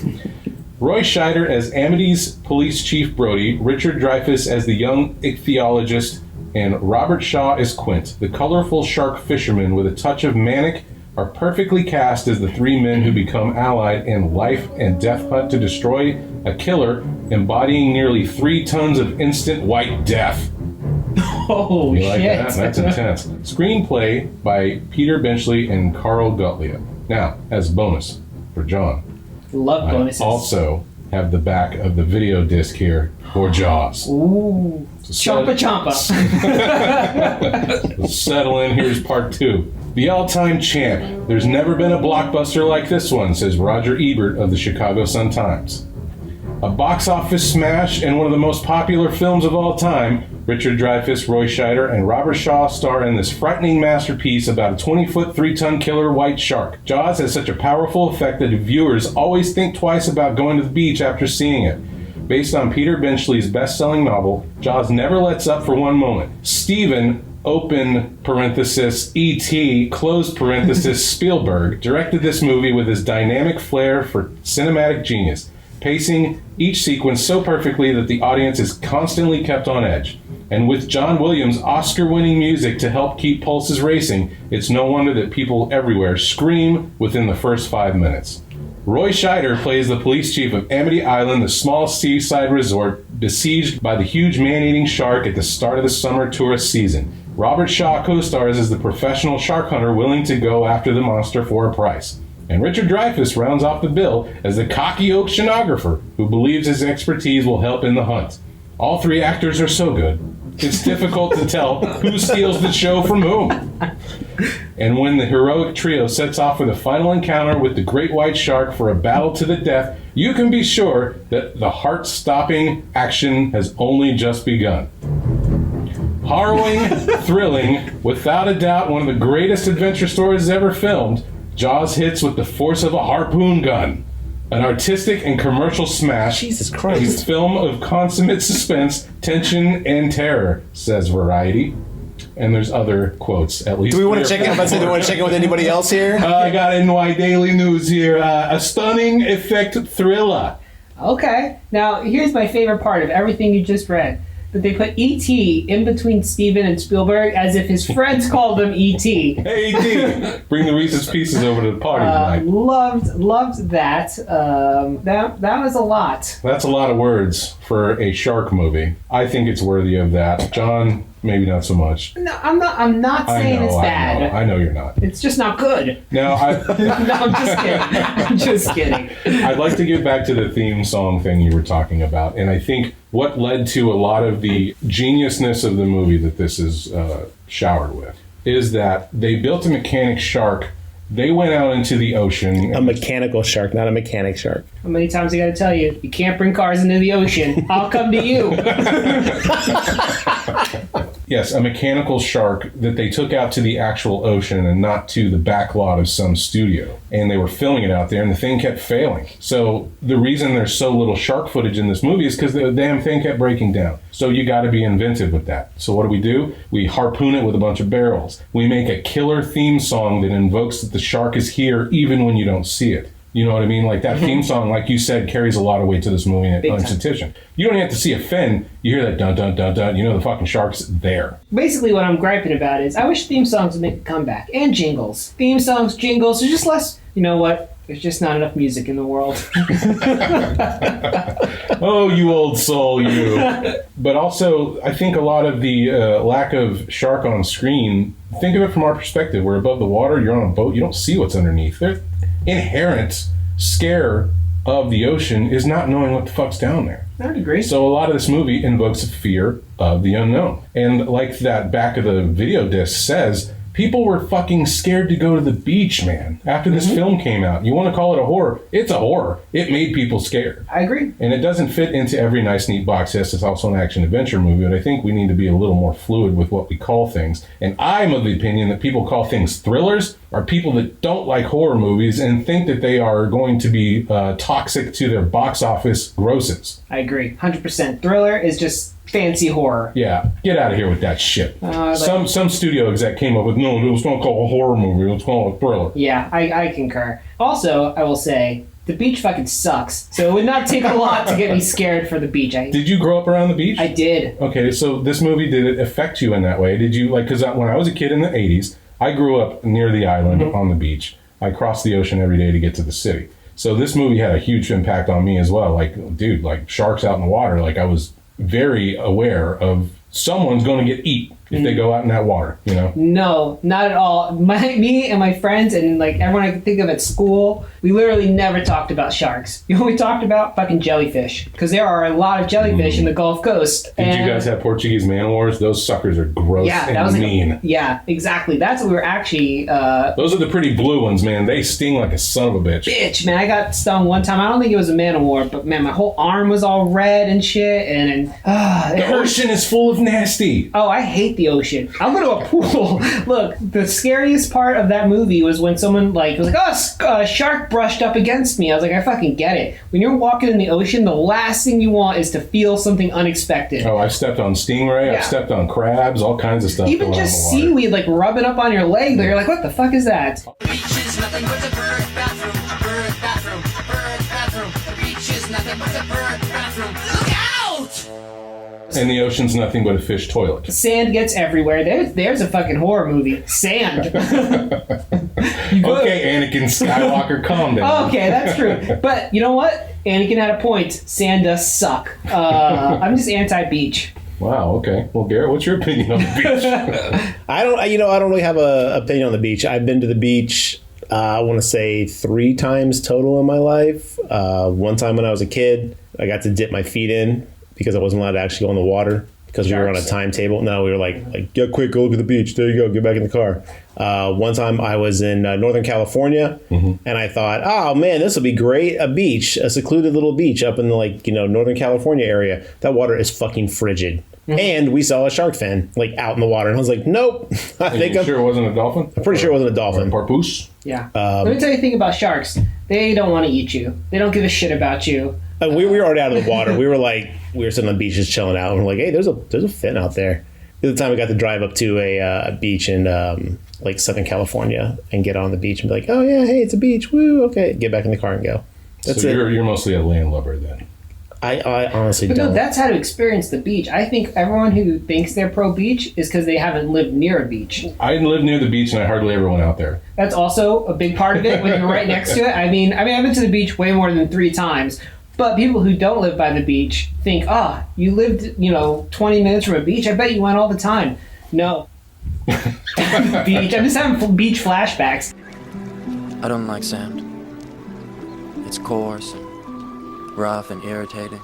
Roy Scheider as Amity's police chief Brody, Richard Dreyfuss as the young ichthyologist, and Robert Shaw as Quint, the colorful shark fisherman with a touch of manic, are perfectly cast as the three men who become allied in life and death hunt to destroy a killer embodying nearly 3 tons of instant white death. Oh, You like shit. that? That's intense. Screenplay by Peter Benchley and Carl Gottlieb. Now, as bonus for John, Love bonuses. I also have the back of the video disc here for Jaws. Ooh. So Champa champa. settle in, here's part 2. The all-time champ. There's never been a blockbuster like this one, says Roger Ebert of the Chicago Sun-Times. A box office smash and one of the most popular films of all time, Richard Dreyfuss, Roy Scheider, and Robert Shaw star in this frightening masterpiece about a 20-foot, 3-ton killer white shark. Jaws has such a powerful effect that viewers always think twice about going to the beach after seeing it. Based on Peter Benchley's best-selling novel, Jaws never lets up for one moment. Steven, open parenthesis, E.T., close parenthesis, Spielberg, directed this movie with his dynamic flair for cinematic genius, pacing each sequence so perfectly that the audience is constantly kept on edge. And with John Williams' Oscar-winning music to help keep pulses racing, it's no wonder that people everywhere scream within the first 5 minutes. Roy Scheider plays the police chief of Amity Island, the small seaside resort besieged by the huge man-eating shark at the start of the summer tourist season. Robert Shaw co-stars as the professional shark hunter willing to go after the monster for a price. And Richard Dreyfuss rounds off the bill as the cocky oceanographer who believes his expertise will help in the hunt. All 3 actors are so good, it's difficult to tell who steals the show from whom. And when the heroic trio sets off for the final encounter with the great white shark for a battle to the death, you can be sure that the heart-stopping action has only just begun. Harrowing, thrilling, without a doubt one of the greatest adventure stories ever filmed, Jaws hits with the force of a harpoon gun. An artistic and commercial smash. Jesus Christ. A film of consummate suspense, tension, and terror, says Variety. And there's other quotes, at least. Do we want to 3 or check in? 4. Do we want to check in with anybody else here? I got NY Daily News here. A stunning effect thriller. Okay. Now, here's my favorite part of everything you just read. That they put E.T. in between Steven and Spielberg as if his friends called him E.T. Hey, D, bring the Reese's Pieces over to the party tonight. Loved that. That was a lot. That's a lot of words for a shark movie. I think it's worthy of that. John, maybe not so much. No, I'm not saying it's bad. I know you're not. It's just not good. Now, No, I'm just kidding. I'm just kidding. I'd like to get back to the theme song thing you were talking about, and I think what led to a lot of the geniusness of the movie that this is showered with is that they built a mechanic shark. They went out into the ocean. A mechanical shark, not a mechanic shark. How many times I gotta tell you, you can't bring cars into the ocean. I'll come to you. Yes, a mechanical shark that they took out to the actual ocean and not to the back lot of some studio. And they were filming it out there, and the thing kept failing. So the reason there's so little shark footage in this movie is because the damn thing kept breaking down. So you got to be inventive with that. So what do? We harpoon it with a bunch of barrels. We make a killer theme song that invokes that the shark is here even when you don't see it. You know what I mean? Like that theme song, like you said, carries a lot of weight to this movie and its attention. You don't even have to see a fin. You hear that dun dun dun dun. You know the fucking shark's there. Basically, what I'm griping about is I wish theme songs would make a comeback. And jingles. Theme songs, jingles, there's just less. You know what? There's just not enough music in the world. Oh, you old soul, you. But also, I think a lot of the lack of shark on screen, think of it from our perspective. We're above the water, you're on a boat, you don't see what's underneath. The inherent scare of the ocean is not knowing what the fuck's down there. I would agree. So a lot of this movie invokes a fear of the unknown. And like that back of the video disc says, People were fucking scared to go to the beach, man. After this film came out, you want to call it a horror? It's a horror. It made people scared. I agree. And it doesn't fit into every nice, neat box. Yes, it's also an action-adventure movie, but I think we need to be a little more fluid with what we call things. And I'm of the opinion that people call things thrillers are people that don't like horror movies and think that they are going to be toxic to their box office grosses. I agree. 100%. Thriller is just fancy horror. Yeah, get out of here with that shit. Some studio exec came up with, no, let's not call it a horror movie, let's call it a thriller. Yeah, I concur. Also, I will say, the beach fucking sucks. So it would not take a lot to get me scared for the beach. Did you grow up around the beach? I did. Okay, so this movie, did it affect you in that way? Did you, like, because when I was a kid in the 80s, I grew up near the island on the beach. I crossed the ocean every day to get to the city. So this movie had a huge impact on me as well. Like, dude, like sharks out in the water, like I was very aware of someone's going to get eat if they go out in that water, you know? No, not at all. Me and my friends and like everyone I could think of at school, we literally never talked about sharks. You know what we talked about? Fucking jellyfish. Because there are a lot of jellyfish in the Gulf Coast. Did you guys have Portuguese man wars? Those suckers are gross and mean. Yeah, exactly. That's what we were actually... those are the pretty blue ones, man. They sting like a son of a bitch. Man, I got stung one time. I don't think it was a man of war, but man, my whole arm was all red and shit. And the ocean is full of nasty. Oh, I hate the ocean. I'll go to a pool. Look, the scariest part of that movie was when someone was like, a shark brushed up against me. I was like, I fucking get it. When you're walking in the ocean, the last thing you want is to feel something unexpected. Oh, I've stepped on stingray. I've stepped on crabs. All kinds of stuff. Even just seaweed, like rubbing up on your leg. You're like, what the fuck is that? The beach is nothing but a bird bathroom. Bird bathroom. Bird bathroom. The beach is nothing but a bird bathroom. Look out! And the ocean's nothing but a fish toilet. Sand gets everywhere. There's a fucking horror movie. Sand. Okay, Anakin Skywalker, calm down. Okay, that's true. But you know what? Anakin had a point. Sand does suck. I'm just anti-beach. Wow, okay. Well, Garrett, what's your opinion on the beach? I don't really have an opinion on the beach. I've been to the beach, I want to say 3 times total in my life. One time when I was a kid, I got to dip my feet in because I wasn't allowed to actually go in the water because we were on a timetable. No, we were like, get quick, go look at the beach. There you go, get back in the car. One time I was in Northern California, and I thought, oh man, this will be great. A beach, a secluded little beach up in the Northern California area. That water is fucking frigid. And we saw a shark fin out in the water, and I was like, nope. I'm sure it wasn't a dolphin? I'm pretty sure it wasn't a dolphin. Or papoose? Yeah. Let me tell you a thing about sharks. They don't want to eat you. They don't give a shit about you. We were already out of the water. We were sitting on the beach just chilling out, and we're like, hey, there's a fin out there. The time we got to drive up to a beach in Southern California and get on the beach and be like, oh yeah, hey, it's a beach. Woo, okay. Get back in the car and go. That's so it. You're mostly a landlubber then. I honestly don't. No, that's how to experience the beach. I think everyone who thinks they're pro-beach is because they haven't lived near a beach. I live near the beach and I hardly ever went out there. That's also a big part of it when you're right next to it. I mean, I've been to the beach way more than 3 times. But people who don't live by the beach think, you lived, 20 minutes from a beach. I bet you went all the time. No. Beach. I'm just having beach flashbacks. I don't like sand. It's coarse and rough and irritating,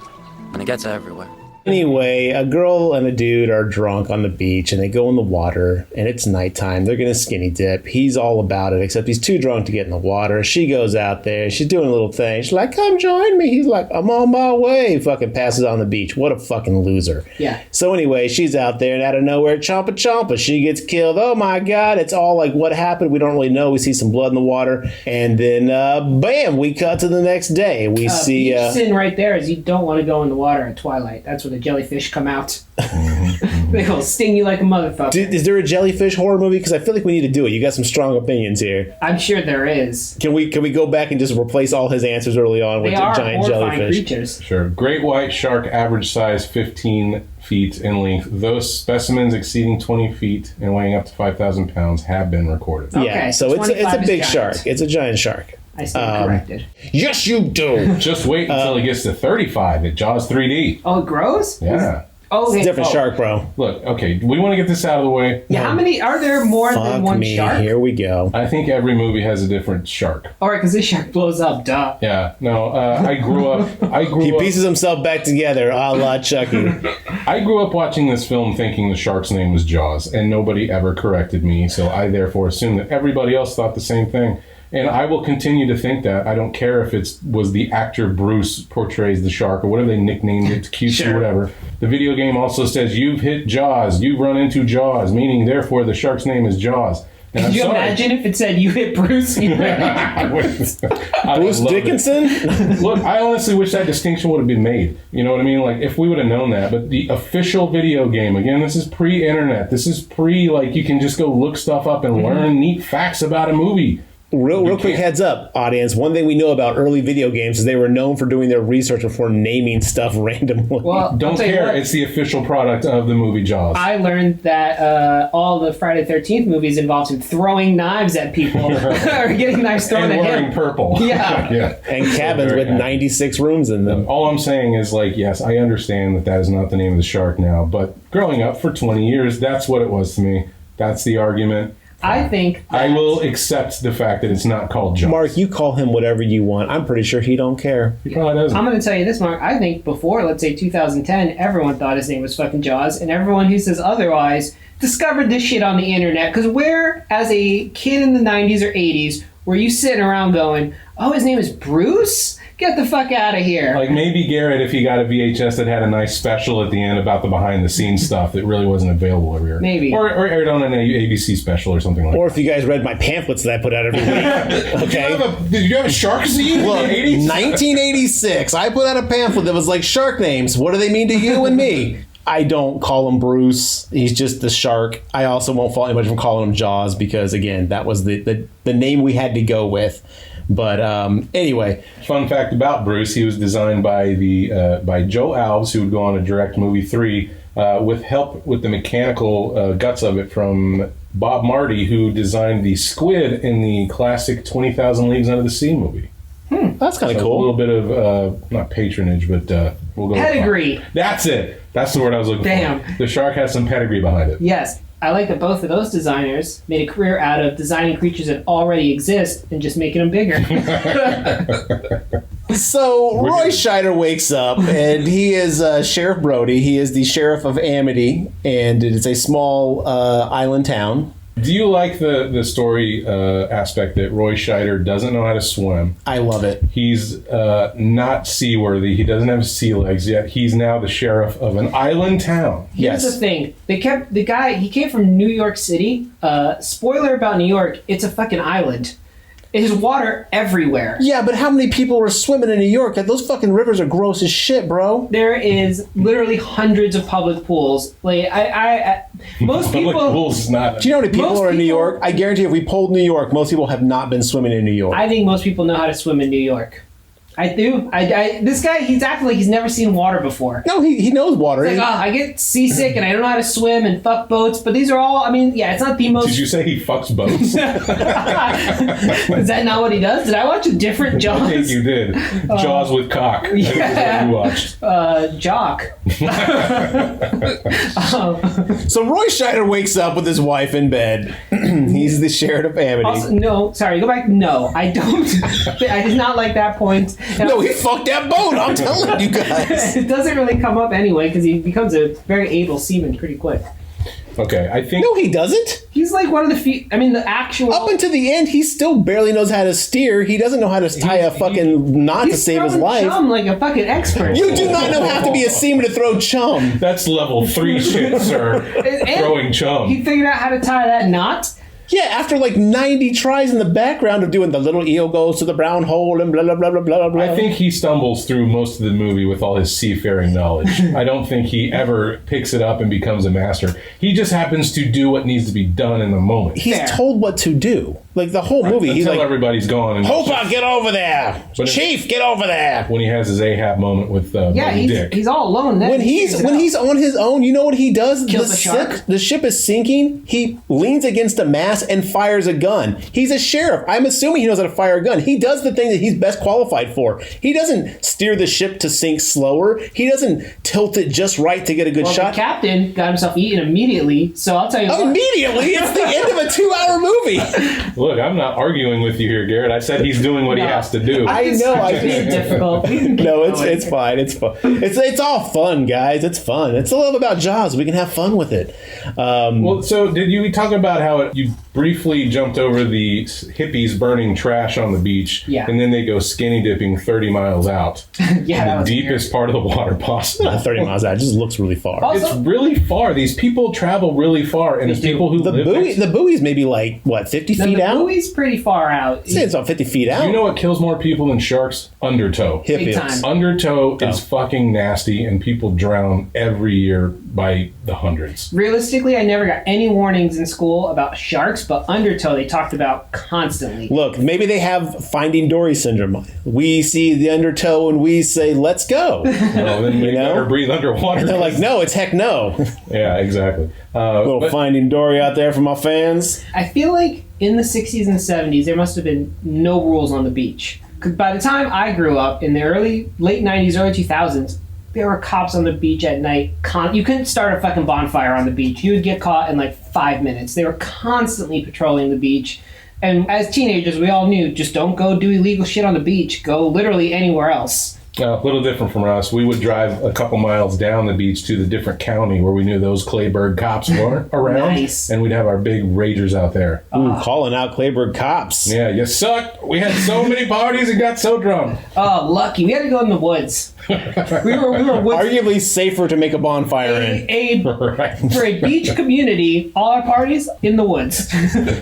and it gets everywhere. Anyway, a girl and a dude are drunk on the beach, and they go in the water, and it's nighttime. They're going to skinny dip. He's all about it, except he's too drunk to get in the water. She goes out there. She's doing a little thing. She's like, come join me. He's like, I'm on my way. Fucking passes on the beach. What a fucking loser. Yeah. So anyway, she's out there, and out of nowhere, chompa chompa, she gets killed. Oh my God. It's all like, what happened? We don't really know. We see some blood in the water, and then, bam, we cut to the next day. We see... beach sin right there is you don't want to go in the water at twilight. That's when the jellyfish come out. They will sting you like a motherfucker. Is there a jellyfish horror movie? Because I feel like we need to do it. You got some strong opinions here. I'm sure there is. Can we go back and just replace all his answers early on with giant jellyfish? Creatures. Sure. Great white shark, average size 15 feet in length. Those specimens exceeding 20 feet and weighing up to 5,000 pounds have been recorded. Okay, yeah, so it's a big shark. It's a giant shark. I stand corrected. Yes, you do. Just wait until it gets to 35 at Jaws 3D. Oh, it grows? Yeah. Oh, okay. It's a different shark, bro. Look, okay, we want to get this out of the way. Yeah, how many are there more than Fuck one me. shark? Here we go. I think every movie has a different shark. All right, because this shark blows up. Duh. Yeah, no, I grew up. He pieces himself back together, a la Chucky. I grew up watching this film thinking the shark's name was Jaws, and nobody ever corrected me, so I therefore assumed that everybody else thought the same thing. And I will continue to think that. I don't care if it was the actor Bruce portrays the shark or whatever they nicknamed it, cutesy, whatever. The video game also says, you've hit Jaws, you've run into Jaws, meaning therefore the shark's name is Jaws. And Could you imagine if it said you hit Bruce? Bruce Dickinson? Look, I honestly wish that distinction would have been made. You know what I mean? Like, if we would have known that. But the official video game, again, this is pre-internet. This is like, you can just go look stuff up and learn neat facts about a movie. Real quick heads up, audience. One thing we know about early video games is they were known for doing their research before naming stuff randomly. Well, Don't care. It's the official product of the movie Jaws. I learned that all the Friday the 13th movies involved him throwing knives at people or getting knives thrown and at wearing him. purple. Yeah. Yeah. And cabins with 96 rooms in them. All I'm saying is, like, yes, I understand that is not the name of the shark now, but growing up for 20 years, that's what it was to me. That's the argument. I think I will accept the fact that it's not called Jaws. Mark, you call him whatever you want. I'm pretty sure he don't care. He probably doesn't. I'm going to tell you this, Mark. I think before, let's say 2010, everyone thought his name was fucking Jaws, and everyone who says otherwise discovered this shit on the internet. Because where, as a kid in the 90s or 80s, were you sitting around going, oh, his name is Bruce? Get the fuck out of here. Like maybe Garrett, if he got a VHS that had a nice special at the end about the behind-the-scenes stuff that really wasn't available every year. Maybe. Or aired on an ABC special or something like Or if you guys read my pamphlets that I put out every week. Okay? Did you have a shark scene Look, in the 80s? 1986, I put out a pamphlet that was like shark names. What do they mean to you and me? I don't call him Bruce. He's just the shark. I also won't fault anybody from calling him Jaws because, again, that was the name we had to go with. But anyway. Fun fact about Bruce, he was designed by by Joe Alves, who would go on to direct movie 3, with help with the mechanical guts of it from Bob Marty, who designed the squid in the classic 20,000 Leagues Under the Sea movie. That's kind of So cool. A little bit of, not patronage, but we'll go with Pedigree. That's it. That's the word I was looking Damn. for. The shark has some pedigree behind it. Yes. I like that both of those designers made a career out of designing creatures that already exist and just making them bigger. So Roy Scheider wakes up, and he is Sheriff Brody. He is the sheriff of Amity, and it is a small island town. Do you like the story aspect that Roy Scheider doesn't know how to swim? I love it. He's not seaworthy. He doesn't have sea legs yet. He's now the sheriff of an island town. Here's the thing. He came from New York City. Spoiler about New York, it's a fucking island. There's water everywhere. Yeah, but how many people are swimming in New York? Those fucking rivers are gross as shit, bro. There is literally hundreds of public pools. Like most people. Public pools is not. Do you know how many people Most are in New people- York? I guarantee if we polled New York, most people have not been swimming in New York. I think most people know how to swim in New York. I do. This guy, he's acting like he's never seen water before. No, he knows water. It's like, I get seasick and I don't know how to swim and fuck boats, but these are all, it's not the most... Did you say he fucks boats? Is that not what he does? Did I watch a different Jaws? I think you did. Jaws with cock. I think that's what you watched. Jock. So Roy Scheider wakes up with his wife in bed. He's the sheriff of Amity. Also, no, sorry, go back. No, I don't. I did not like that point. And No, he fucked that boat. I'm telling you guys. it doesn't really come up anyway because he becomes a very able seaman pretty quick. Okay, I think... No, he doesn't. He's like one of the few... the actual... Up until the end, he still barely knows how to steer. He doesn't know how to tie a fucking knot to he's save his throwing life. chum like a fucking expert. You do not know how to be a seaman to throw chum. That's level 3 shit, sir. And Throwing chum. He figured out how to tie that knot. Yeah, after like 90 tries in the background of doing the little eel goes to the brown hole and blah, blah, blah, blah, blah, blah. I think he stumbles through most of the movie with all his seafaring knowledge. I don't think he ever picks it up and becomes a master. He just happens to do what needs to be done in the moment. He's Fair. told what to do. Like the whole movie, he's Until like, everybody's gone. And Hooper, get over there! But Chief, get over there! when he has his Ahab moment with Moby Dick. he's all alone. Then When he's on his own, you know what he does? Kills the shark? The ship is sinking. He leans against a mast and fires a gun. He's a sheriff. I'm assuming he knows how to fire a gun. He does the thing that he's best qualified for. He doesn't steer the ship to sink slower. He doesn't tilt it just right to get a good shot. The captain got himself eaten immediately. So I'll tell you. Immediately, it's the end of a 2-hour movie. Look, I'm not arguing with you here, Garrett. I said he's doing what he has to do. I know. It's being difficult. No, it's fine. It's fun. It's all fun, guys. It's fun. It's a love about Jaws. We can have fun with it. Well, so did you talk about how you briefly jumped over the hippies burning trash on the beach, and then they go skinny dipping 30 miles out, that was deepest part of the water possible. Not 30 miles out. It just looks really far. It's really far. These people travel really far, and the people who live the buoy's maybe like what, 50 feet out? The buoy's pretty far out. I'd say it's about 50 feet out. You know what kills more people than sharks? Undertow. Big time. Undertow is fucking nasty, and people drown every year by the hundreds. Realistically, I never got any warnings in school about sharks, but undertow they talked about constantly. Look, maybe they have Finding Dory syndrome. We see the undertow and we say, let's go. Well, then they better breathe underwater. And they're like, no, it's heck no. Yeah, exactly. Little Finding Dory out there for my fans. I feel like in the 60s and 70s, there must have been no rules on the beach. Because by the time I grew up, in the late 90s, early 2000s, there were cops on the beach at night. You couldn't start a fucking bonfire on the beach. You would get caught in like 5 minutes. They were constantly patrolling the beach. And as teenagers, we all knew, just don't go do illegal shit on the beach. Go literally anywhere else. A little different from us. We would drive a couple miles down the beach to the different county where we knew those Clayburg cops were around. Nice. And we'd have our big ragers out there. Ooh, calling out Clayburg cops. Yeah, you sucked. We had so many parties and got so drunk. Oh, lucky. We had to go in the woods. We were woods. Arguably safer to make a bonfire in. For a beach community, all our parties in the woods.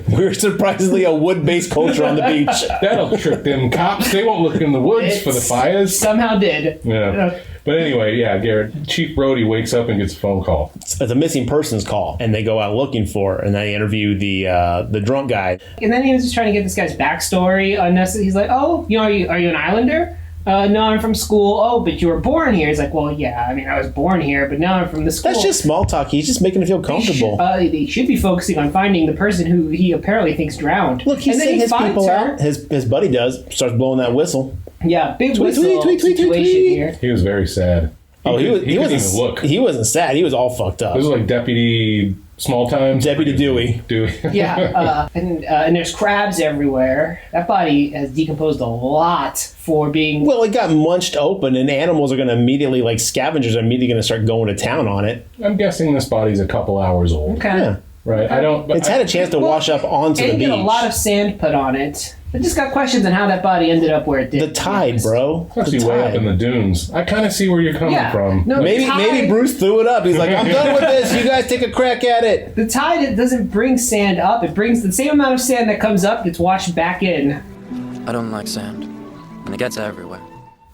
We're surprisingly a wood-based culture on the beach. That'll trick them cops. They won't look in the woods for the fires. Somehow did. Yeah. But anyway, yeah, Garrett, Chief Brody wakes up and gets a phone call. It's a missing persons call, and they go out looking for her, and they interview the drunk guy. And then he was just trying to get this guy's backstory. He's like, oh, are you an Islander? No, I'm from school. Oh, but you were born here. He's like, well, yeah, I mean, I was born here, but now I'm from the school. That's just small talk. He's just making him feel comfortable. They should be focusing on finding the person who he apparently thinks drowned. Look, he's sending his people out. His buddy starts blowing that whistle. Yeah, big tweet, whistle tweet, situation here. He was very sad. He wasn't even look. He wasn't sad. He was all fucked up. This was like Deputy Small Time. Deputy Dewey. Yeah, and there's crabs everywhere. That body has decomposed a lot for being... Well, it got munched open, and animals are going to immediately, like scavengers, are immediately going to start going to town on it. I'm guessing this body's a couple hours old. Okay. Yeah. Right. It's had a chance to wash up onto the beach. Get a lot of sand put on it. I just got questions on how that body ended up where it did. The tide, bro. It's actually way up in the dunes. I kind of see where you're coming from. No, maybe Bruce threw it up. He's like, I'm done with this. You guys take a crack at it. The tide, it doesn't bring sand up. It brings the same amount of sand that comes up gets washed back in. I don't like sand, and it gets everywhere.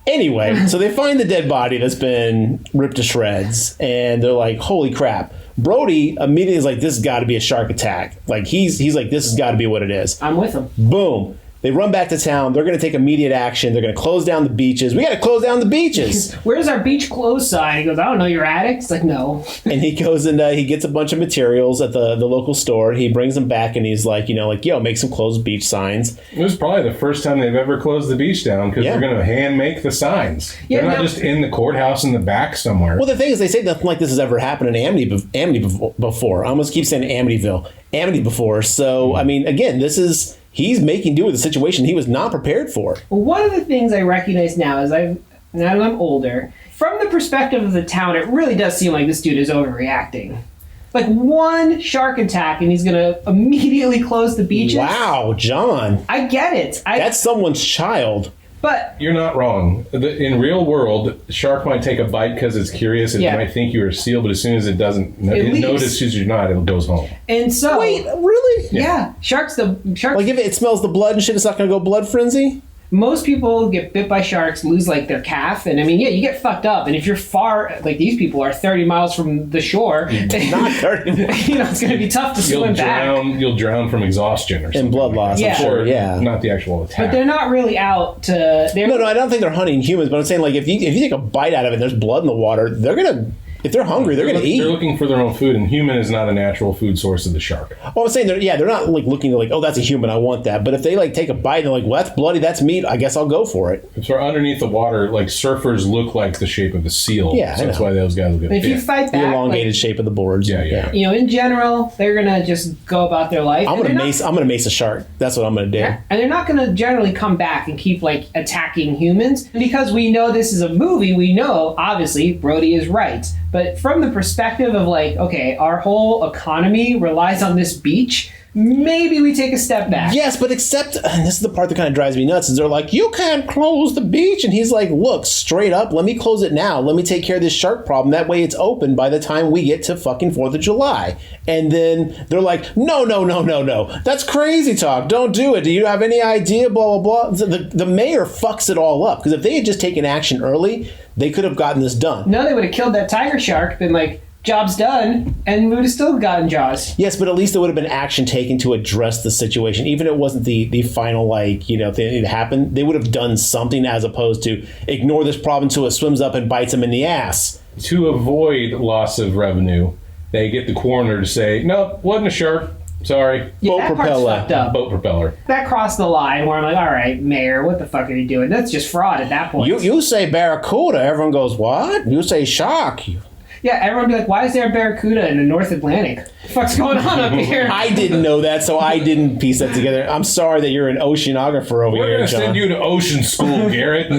Anyway, so they find the dead body that's been ripped to shreds, and they're like, holy crap. Brody immediately is like, this has got to be a shark attack. Like, he's like, this has got to be what it is. I'm with him. Boom. They run back to town. They're going to take immediate action. They're going to close down the beaches. We got to close down the beaches. Where's our beach close sign? He goes, I don't know, you're addicts? It's like, no. And he goes and he gets a bunch of materials at the local store. He brings them back and he's like, yo, make some closed beach signs. It was probably the first time they've ever closed the beach down because they're going to hand make the signs. Yeah, they're not just in the courthouse in the back somewhere. Well, the thing is, they say nothing like this has ever happened in Amity before. I almost keep saying Amity before. So, I mean, again, he's making do with the situation he was not prepared for. Well, one of the things I recognize now is now that I'm older, from the perspective of the town, it really does seem like this dude is overreacting. Like one shark attack and he's going to immediately close the beaches. Wow, John. I get it. That's someone's child. But you're not wrong. In real world, the shark might take a bite because it's curious. It might think you're a seal, but as soon as it notices you're not, it goes home. And so, wait, really? Yeah, sharks. Like if it smells the blood and shit, it's not going to go blood frenzy. most people get bit by sharks, lose like their calf, and I mean, yeah, you get fucked up. And if you're far, like these people are 30 miles from the shore, Not 30 miles. you know, it's going to be tough to swim back. You'll drown from exhaustion or something. And blood loss, Yeah. I'm sure. Or Yeah. not the actual attack. But they're not really out to. No, I don't think they're hunting humans, but I'm saying, like, if you take a bite out of it and there's blood in the water, they're going to, if they're hungry, they're going to eat. They're looking for their own food, and human is not a natural food source of the shark. Well, I'm saying, they're not, like, looking to, like, oh, that's a human, I want that. But if they, like, take a bite and they're like, well, that's bloody, that's meat, I guess I'll go for it. If they're underneath the water, like surfers look like the shape of a seal. Yeah, so I that's know. why those guys will get If you bit. fight The back, elongated like, shape of the boards. Yeah. you know, in general, they're going to just go about their life. I'm And gonna they're not- mace a shark. That's what I'm gonna do. And they're not going to generally come back and keep like attacking humans. And because we know this is a movie, we know obviously Brody is right. But from the perspective of like, okay, our whole economy relies on this beach, maybe we take a step back. Yes, but except, and this is the part that kind of drives me nuts, is they're like, you can't close the beach. And he's like, look, straight up, let me close it now. Let me take care of this shark problem. That way it's open by the time we get to fucking 4th of July. And then they're like, no. That's crazy talk. Don't do it. Do you have any idea? Blah, blah, blah. The mayor fucks it all up. Because if they had just taken action early, they could have gotten this done. No, they would have killed that tiger shark, been like, job's done, and we would have still gotten Jaws. Yes, but at least there would have been action taken to address the situation. Even if it wasn't the final, like, you know, thing that happened, they would have done something as opposed to ignore this problem until it swims up and bites them in the ass. To avoid loss of revenue, they get the coroner to say, no, wasn't a shark. Sorry. Yeah, Boat that propeller. part's fucked up. Boat propeller. That crossed the line where I'm like, all right, mayor, what the fuck are you doing? That's just fraud at that point. You say barracuda, everyone goes, what? You say shark. Yeah, everyone would be like, why is there a barracuda in the North Atlantic? What the fuck's going on up here? I didn't know that, so I didn't piece that together. I'm sorry that you're an oceanographer over We're here, going to John. send you to ocean school, Garrett.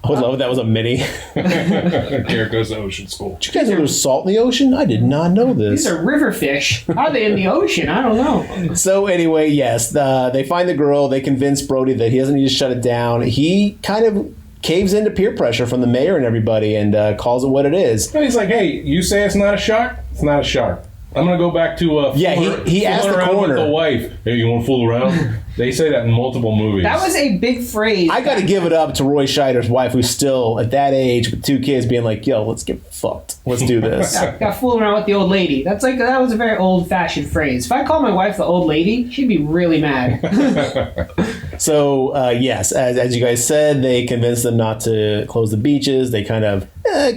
I would love if that was a mini. Garrett goes to ocean school. Did you guys know there's salt in the ocean? I did not know this. These are river fish. Are they in the ocean? I don't know. So anyway, yes, they find the girl. They convince Brody that he doesn't need to shut it down. He kind of caves into peer pressure from the mayor and everybody and calls it what it is. And he's like, hey, you say it's not a shark? It's not a shark. I'm going to go back to he asked the around coroner. with the wife. Hey, you want to fool around? They say that in multiple movies. That was a big phrase. I got to give it up to Roy Scheider's wife, who's still at that age with 2 kids, being like, "Yo, let's get fucked. Let's do this." Got fooling around with the old lady. That was a very old-fashioned phrase. If I call my wife the old lady, she'd be really mad. So yes, as you guys said, they convinced them not to close the beaches. They kind of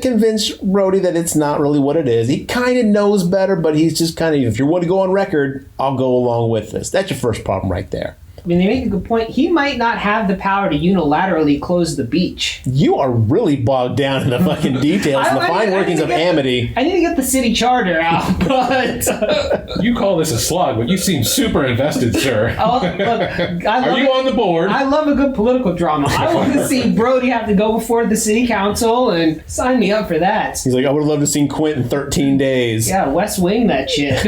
convinced Brody that it's not really what it is. He kind of knows better, but he's just kind of, if you want to go on record, I'll go along with this. That's your first problem right there. I mean, they make a good point. He might not have the power to unilaterally close the beach. You are really bogged down in the fucking details and the fine workings of Amity. I need to get the city charter out, but... You call this a slog, but you seem super invested, sir. Are you on the board? I love a good political drama. I want to see Brody have to go before the city council, and sign me up for that. He's like, I would have loved to see Quint in 13 days. Yeah, West Wing that shit.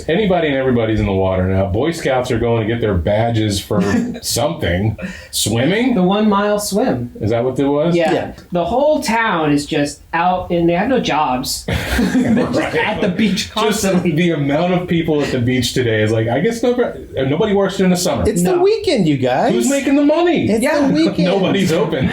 Anybody and everybody's in the water now. Boy Scouts are going to get their badges for something. Swimming? The 1 mile swim. Is that what it was? Yeah. The whole town is just out, and they have no jobs. They're just at the beach constantly. Just the amount of people at the beach today is like, I guess nobody works during the summer. It's the weekend, you guys. Who's making the money? It's the weekend. Nobody's open.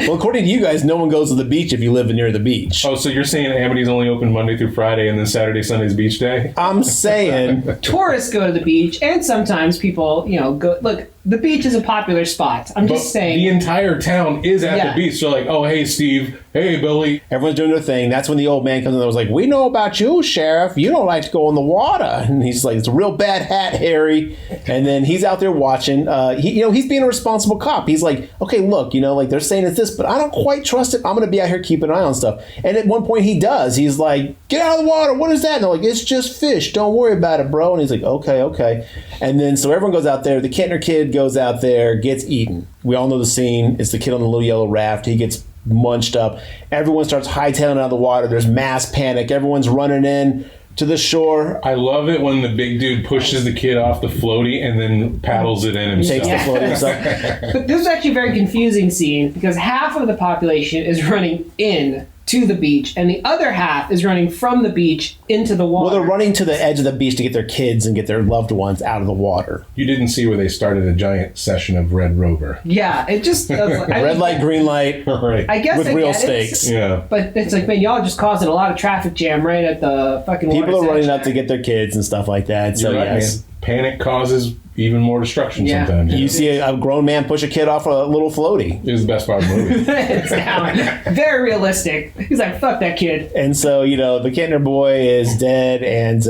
Well, according to you guys, no one goes to the beach if you live near the beach. Oh, so you're saying Amity's only open Monday through Friday and then Saturday, Sunday's beach day? I'm saying Tourists go to the beach, and sometimes people, go. Look, the beach is a popular spot. I'm just saying. The entire town is at the beach. So like, oh, hey, Steve. Hey, Billy. everyone's doing their thing. That's when the old man comes in and was like, we know about you, Sheriff. You don't like to go in the water. And he's like, it's a real bad hat, Harry. And then he's out there watching. He's being a responsible cop. He's like, okay, look, like they're saying it's this, but I don't quite trust it. I'm going to be out here keeping an eye on stuff. And at one point he does. He's like, get out of the water. What is that? And they're like, it's just fish. Don't worry about it, bro. And he's like, okay. And then so everyone goes out there. The Kentner kid goes out there, gets eaten. We all know the scene. It's the kid on the little yellow raft. He gets munched up. Everyone starts hightailing out of the water. There's mass panic. Everyone's running in to the shore. I love it when the big dude pushes the kid off the floaty and then paddles it in himself. Takes the floaty himself. But this is actually a very confusing scene because half of the population is running in to the beach, and the other half is running from the beach into the water. Well, they're running to the edge of the beach to get their kids and get their loved ones out of the water. You didn't see where they started a giant session of Red Rover. Yeah, it just red light, green light. Right. I guess with I real get stakes. Yeah. But it's like, man, y'all are just causing a lot of traffic jam right at the fucking water. People are running section. up to get their kids and stuff like that. So You're right, yes. man. Panic causes even more destruction Yeah. sometimes. You see a grown man push a kid off a little floaty. It was the best part of the movie. It's down. Very realistic. He's like, fuck that kid. And so, the Kintner boy is dead, and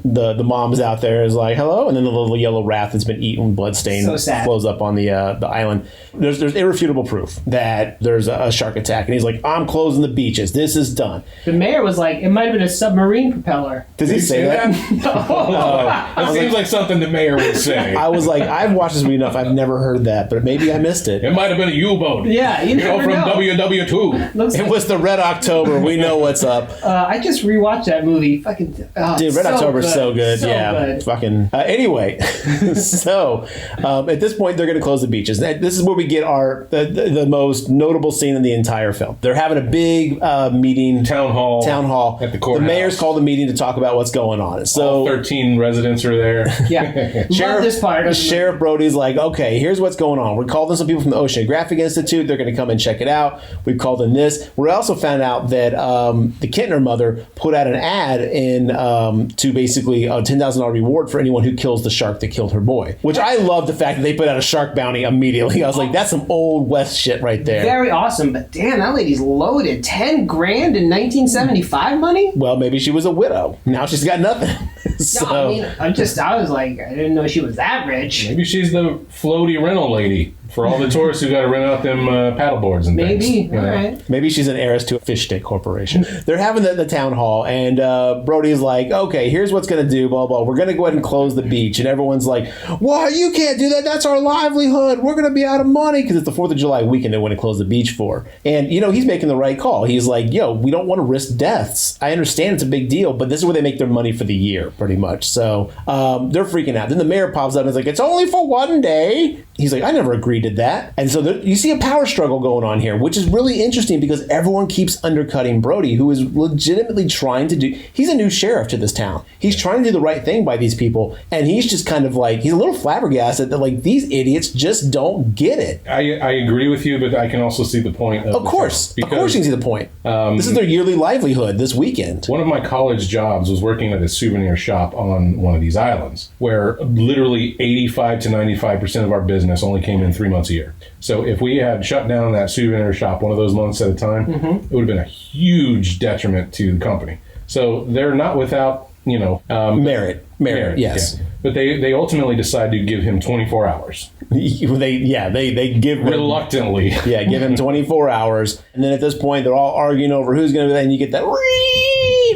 the mom's out there is like, hello, and then the little yellow rat that's been eaten, bloodstained, So sad. flows up on the island. There's irrefutable proof that there's a shark attack, and he's like, I'm closing the beaches. This is done. The mayor was like, it might have been a submarine propeller. Does he say that? That seems like something the mayor would say. I was like, I've watched this movie enough. I've never heard that, but maybe I missed it. It might have been a U-boat. Yeah, you never from know. WW2. Looks It like, was the Red October. We know what's up. I just rewatched that movie. Fucking Dude, Red October's so good. So yeah. good. Fucking. Anyway, so at this point, they're going to close the beaches. This is where we get the most notable scene in the entire film. They're having a big meeting. Town hall. At the courthouse. The mayor's called a meeting to talk about what's going on. So All 13 residents are there. Yeah. Love this part. Sheriff Brody's like, okay, here's what's going on. We're calling in some people from the Oceanographic Institute. They're going to come and check it out. We've called in this. We also found out that the Kintner mother put out an ad in to basically a $10,000 reward for anyone who kills the shark that killed her boy. Which I love the fact that they put out a shark bounty immediately. I was like, that's some old West shit right there. Very awesome, but damn, that lady's loaded. 10 grand in 1975 money? Well, maybe she was a widow. Now she's got nothing. So, No, I mean, I was like, I didn't know she was that rich. Maybe she's the floaty rental lady for all the tourists who got to rent out them paddle boards and things. Maybe, you know? all right. maybe she's an heiress to a fish stick corporation. They're having the town hall, and Brody's like, okay, here's what's going to do, blah, blah. We're going to go ahead and close the beach. And everyone's like, why? You can't do that. That's our livelihood. We're going to be out of money because it's the 4th of July weekend they want to close the beach for. And, he's making the right call. He's like, we don't want to risk deaths. I understand it's a big deal, but this is where they make their money for the year, pretty much. So they're freaking out. Then the mayor pops up and is like, it's only for one day. He's like, I never agreed to that. And so you see a power struggle going on here, which is really interesting because everyone keeps undercutting Brody, who is legitimately trying to do... He's a new sheriff to this town. He's trying to do the right thing by these people, and he's just kind of like... He's a little flabbergasted that, like, these idiots just don't get it. I agree with you, but I can also see the point. Of course. Of course you can see the point. This is their yearly livelihood this weekend. One of my college jobs was working at a souvenir shop on one of these islands, where literally 85 to 95% of our business only came in 3 months a year. So if we had shut down that souvenir shop one of those months at a time, it would have been a huge detriment to the company. So they're not without, Merit, yes. Yeah. But they ultimately decide to give him 24 hours. They give him, reluctantly. Yeah, give him 24 hours. And then at this point, they're all arguing over who's going to be that. And you get that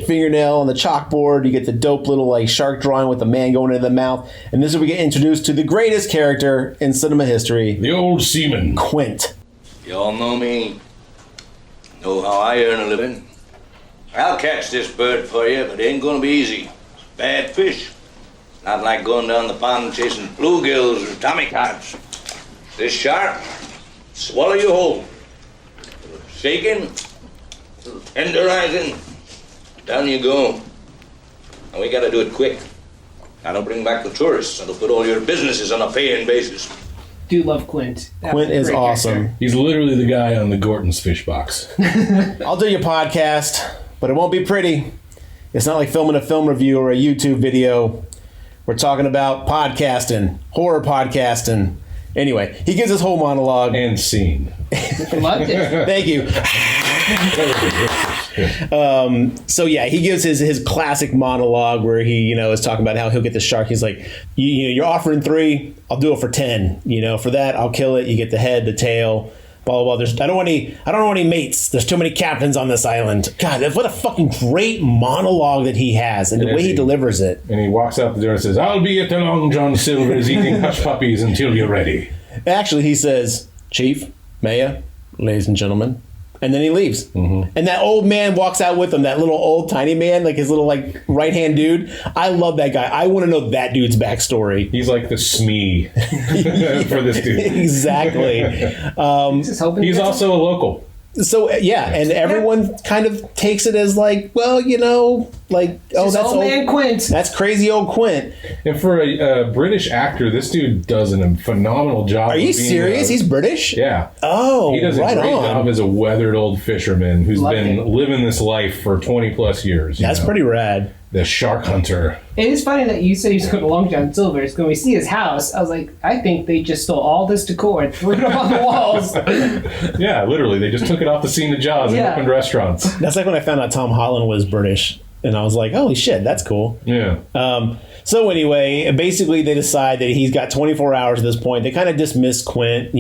fingernail on the chalkboard. You get the dope little like shark drawing with the man going into the mouth. And this is where we get introduced to the greatest character in cinema history. The old seaman. Quint. You all know me. Know how I earn a living. I'll catch this bird for you, but it ain't gonna be easy. It's bad fish. Not like going down the pond chasing bluegills or tommycods. This shark, swallow you whole. Shaking, tenderizing, down you go. And we gotta do it quick. That'll bring back the tourists. That'll put all your businesses on a paying basis. Do love Quint. Quint is awesome. Character. He's literally the guy on the Gorton's fish box. I'll do your podcast, but it won't be pretty. It's not like filming a film review or a YouTube video. We're talking about podcasting, horror podcasting. Anyway, he gives his whole monologue. And scene. Loved it. Thank you. So yeah, he gives his classic monologue where he, is talking about how he'll get the shark. He's like, you're offering 3, I'll do it for 10. For that, I'll kill it. You get the head, the tail, blah blah blah. I don't want any mates. There's too many captains on this island. God, what a fucking great monologue that he has, and the way he delivers it. And he walks out the door and says, "I'll be at the Long John Silver's eating hush puppies until you're ready." Actually, he says, "Chief, Mayor, ladies and gentlemen." And then he leaves. Mm-hmm. And that old man walks out with him, that little old tiny man, like his little like right-hand dude. I love that guy. I want to know that dude's backstory. He's like the Smee for this dude. Exactly. He's also a local. So and everyone kind of takes it as like, well, that's old man Quint. That's crazy old Quint. And for a British actor, this dude does a phenomenal job. Are you serious? He's British? Yeah. Oh, he does a great job as a weathered old fisherman who's been living this life for 20 plus years. That's pretty rad. The shark hunter. It is funny that you said he's going to Long John Silver's. When we see his house, I was like, I think they just stole all this decor and threw it up on the walls. Yeah, literally. They just took it off the scene of Jaws and opened restaurants. That's like when I found out Tom Holland was British. And I was like, holy shit, that's cool. Yeah. So anyway, basically they decide that he's got 24 hours at this point. They kind of dismiss Quint,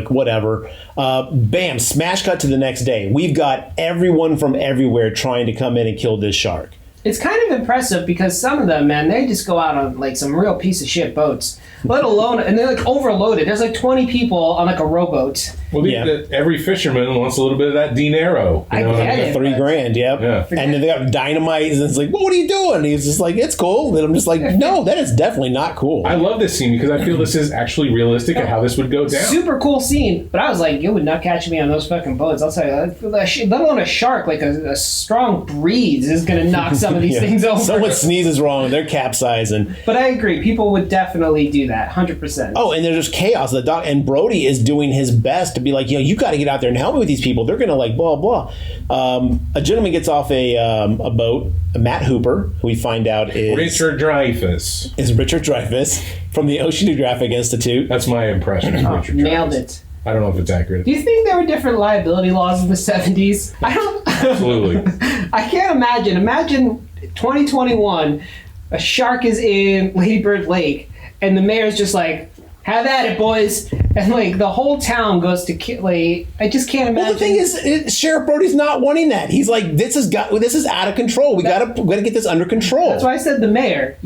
whatever. Bam, smash cut to the next day. We've got everyone from everywhere trying to come in and kill this shark. It's kind of impressive because some of them, man, they just go out on like some real piece of shit boats. Let alone, and they're like overloaded. There's like 20 people on like a rowboat. Well, every fisherman wants a little bit of that dinero. I get it. $3,000, yep. Yeah. And then they got dynamite, and it's like, well, what are you doing? And he's just like, it's cool. And I'm just like, no, that is definitely not cool. I love this scene because I feel this is actually realistic at how this would go down. Super cool scene, but I was like, you would not catch me on those fucking boats. I'll tell you, let alone a shark, like a strong breeze is going to knock some of these things over. Someone sneezes wrong, they're capsizing. But I agree, people would definitely do that, 100%. Oh, and there's just chaos. The doc and Brody is doing his best to be like, you got to get out there and help me with these people. They're gonna like blah blah. A gentleman gets off a boat. Matt Hooper, who we find out is Richard Dreyfuss. Is Richard Dreyfuss from the Oceanographic Institute. That's my impression of Richard Dreyfuss. Nailed it. I don't know if it's accurate. Do you think there were different liability laws in the 70s? I don't. Absolutely. I can't imagine. Imagine 2021. A shark is in Lady Bird Lake, and the mayor's just like, have at it, boys. And like the whole town goes to kill. Like, I just can't imagine. Well, the thing is, Sheriff Brody's not wanting that. He's like, this is out of control. We gotta get this under control. That's why I said the mayor.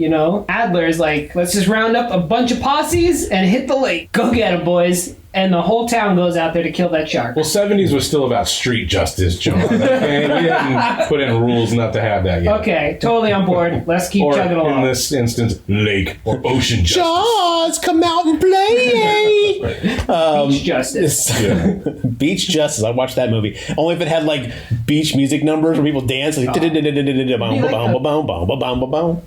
Adler is like, let's just round up a bunch of posses and hit the lake. Go get them, boys. And the whole town goes out there to kill that shark. Well, 70s was still about street justice, John. Okay? We hadn't put in rules not to have that yet. Okay, totally on board. Let's keep chugging along. In this instance, lake or ocean justice. Jaws, come out and play! Beach justice. Yeah. Beach justice. I watched that movie. Only if it had like beach music numbers where people dance. Like, what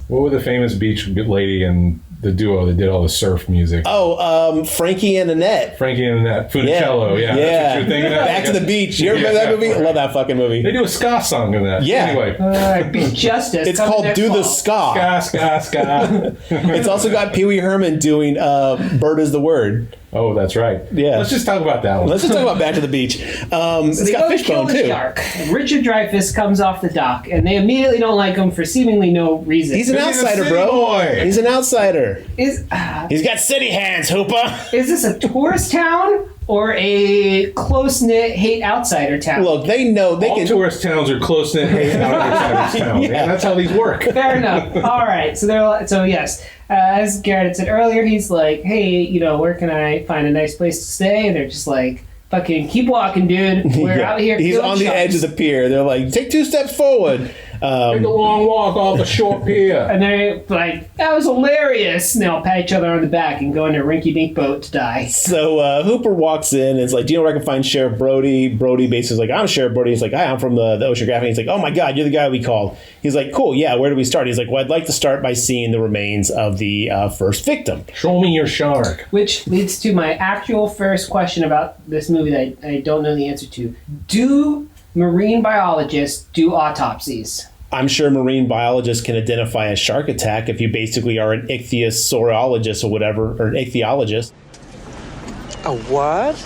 were the famous beach lady and the duo that did all the surf music? Oh, Frankie and Annette. Frankie and Annette. Funicello, yeah. That's what you're thinking of. Back to the Beach. You remember that movie? I love that fucking movie. They do a ska song in that. Yeah. Anyway. Beach justice. It's called Do the Ska. Ska. It's also got Pee Wee Herman doing Bird is the Word. Oh, that's right. Yeah. Let's just talk about that one. Let's just talk about Back to the Beach. It's got Fishbone, too. Shark. Richard Dreyfuss comes off the dock, and they immediately don't like him for seemingly no reason. He's an outsider, bro. Boy. He's an outsider. He's got city hands, Hooper. Is this a tourist town or a close-knit hate outsider town? Look, they know they all can. Tourist towns are close-knit hate outsiders town. Yeah. That's how these work. Fair enough. All right. So yes, as Garrett had said earlier, he's like, hey, where can I find a nice place to stay? And they're just like, fucking keep walking, dude. We're out here. He's on the edge of the pier. They're like, take 2 steps forward. Take a long walk off the short pier. And they're like, that was hilarious. And they'll pat each other on the back and go in their rinky-dink boat to die. So Hooper walks in and is like, do you know where I can find Sheriff Brody? Brody basically is like, I'm Sheriff Brody. He's like, hi, I'm from the Oceanographic. He's like, oh my God, you're the guy we called. He's like, cool, yeah, where do we start? He's like, well, I'd like to start by seeing the remains of the first victim. Show me your shark. Which leads to my actual first question about this movie that I don't know the answer to. Do marine biologists do autopsies? I'm sure marine biologists can identify a shark attack if you basically are an ichthyosaurologist or whatever, or an ichthyologist. A what?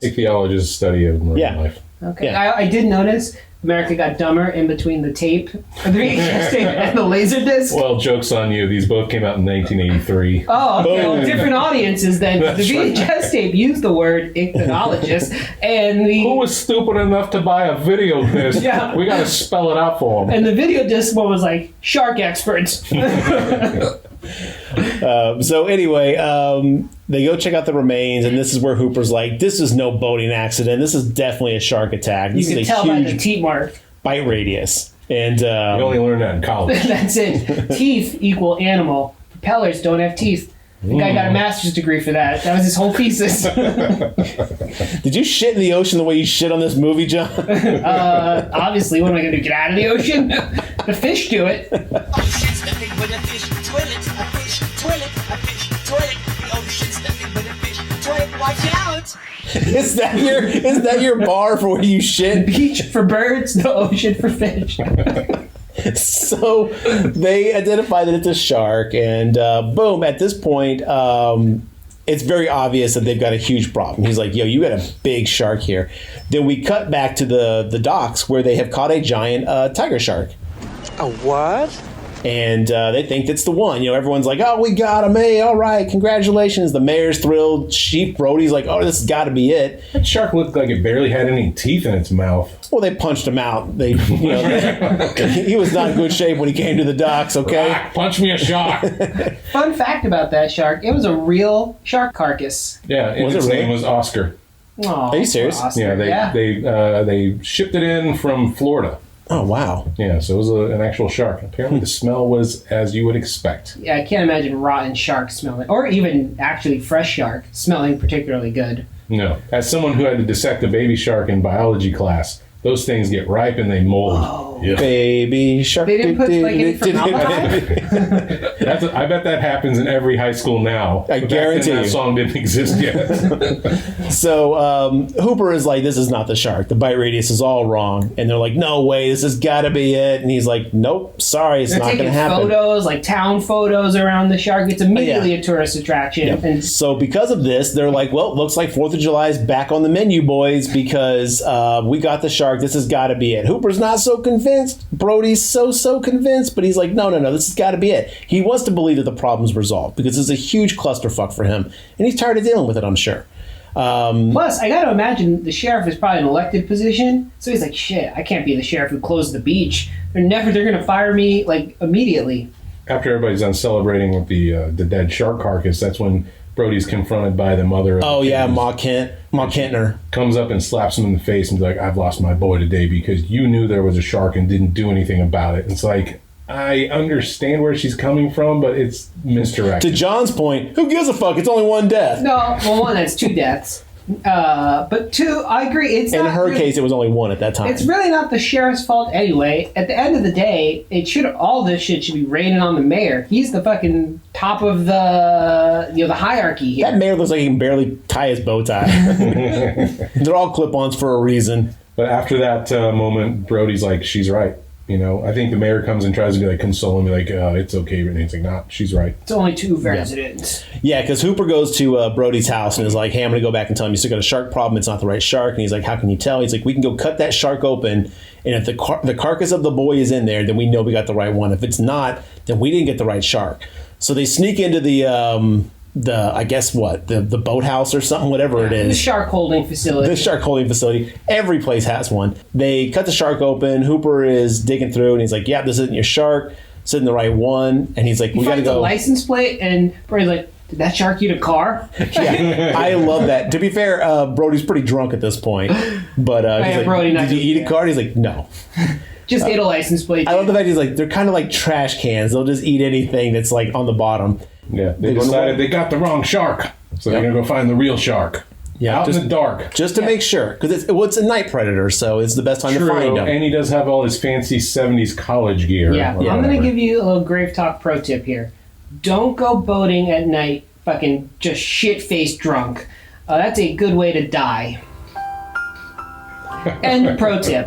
Ichthyologist study of marine life. Okay. Yeah. I did notice America got dumber in between the tape, the VHS tape and the laser disc. Well, joke's on you. These both came out in 1983. Oh, okay. Well, different audiences then. The VHS right. tape used the word ichthyologist, and the... Who was stupid enough to buy a video disc? Yeah. We got to spell it out for them. And the video disc one was like, shark experts. So anyway, they go check out the remains, and this is where Hooper's like, this is no boating accident. This is definitely a shark attack. This You can is tell a by huge the teeth mark. bite radius. And you only learned that in college. That's it. Teeth equal animal. Propellers don't have teeth. The guy got a master's degree for that. That was his whole thesis. Did you shit in the ocean the way you shit on this movie, John? Obviously, what am I going to do? Get out of the ocean? The fish do it. Ocean's nothing but a fish toilet, a fish toilet, a fish toilet. The ocean's nothing but a fish toilet. Watch out! Is that your bar for where you shit? Beach for birds, the ocean for fish. So they identify that it's a shark, and boom, at this point, it's very obvious that they've got a huge problem. He's like, yo, you got a big shark here. Then we cut back to the docks where they have caught a giant tiger shark. A what? And they think it's the one. You know, everyone's like, oh, we got him. Hey, all right, congratulations. The mayor's thrilled. Chief Brody's like, oh, this has got to be it. That shark looked like it barely had any teeth in its mouth. Well, they punched him out. He was not in good shape when he came to the docks, okay? Punch me a shark. Fun fact about that shark, it was a real shark carcass. Yeah, and its name was Oscar. Aw, Are you serious? Oscar. They shipped it in from Florida. Oh, wow. Yeah, so it was an actual shark. Apparently the smell was as you would expect. Yeah, I can't imagine rotten shark smelling, or even actually fresh shark smelling particularly good. No. As someone who had to dissect a baby shark in biology class, those things get ripe and they mold. Whoa. Yeah. Baby shark. They didn't put like any formaldehyde? I bet that happens in every high school now. I But back guarantee then, that you. song didn't exist yet. So Hooper is like, this is not the shark. The bite radius is all wrong. And they're like, no way, this has got to be it. And he's like, nope, sorry, it's They're not going to taking happen. photos, like town photos around the shark. It's immediately Yeah. a tourist attraction. Yep. And So because of this, they're like, well, it looks like 4th of July is back on the menu, boys, because we got the shark. This has got to be it. Hooper's not so convinced. Brody's so convinced, but he's like, no, this has got to be it. He wants to believe that the problem's resolved because it's a huge clusterfuck for him, and he's tired of dealing with it, I'm sure. plus, I got to imagine the sheriff is probably an elected position. So he's like, shit, I can't be the sheriff who closed the beach. They're going to fire me like immediately. After everybody's done celebrating with the dead shark carcass, that's when Brody's confronted by the mother. Oh, yeah, Ma Kentner. Comes up and slaps him in the face and be like, I've lost my boy today because you knew there was a shark and didn't do anything about it. It's like, I understand where she's coming from, but it's misdirected. To John's point, who gives a fuck? It's only one death. No, well, one, that's 2 deaths. But 2, I agree. It's In not her really- case, it was only 1 at that time. It's really not the sheriff's fault anyway. At the end of the day, all this shit should be raining on the mayor. He's the fucking top of the hierarchy here. That mayor looks like he can barely tie his bow tie. They're all clip-ons for a reason. But after that moment, Brody's like, she's right. You know, I think the mayor comes and tries to be like, console him, be like, it's okay. And he's like, nah, she's right. It's only 2 residents. Yeah, because Hooper goes to Brody's house and is like, hey, I'm going to go back and tell him you still got a shark problem. It's not the right shark. And he's like, how can you tell? He's like, we can go cut that shark open. And if the carcass of the boy is in there, then we know we got the right one. If it's not, then we didn't get the right shark. So they sneak into the I guess what, the boathouse or something, whatever it The is. shark holding facility. The shark holding facility. Every place has one. They cut the shark open. Hooper is digging through and he's like, yeah, this isn't your shark. This isn't the right one. And he's like, He we got to finds a go. license plate and Brody's like, did that shark eat a car? Yeah, I love that. To be fair, Brody's pretty drunk at this point. But he's yeah, like, Brody not did you eat yeah. a card? He's like, no. Just ate a license plate. I love the fact he's like, they're kind of like trash cans. They'll just eat anything that's like on the bottom. Yeah, they They go to decided work. they got the wrong shark. So they're going to go find the real shark. Yeah, Out just- in the dark. Just to make sure. Because it's a night predator, so it's the best time to find True, him. and he does have all his fancy 70s college gear. Yeah, or I'm going whatever. to give you a little Grave Talk pro tip here. Don't go boating at night fucking just shit-faced drunk. That's a good way to die. End pro tip.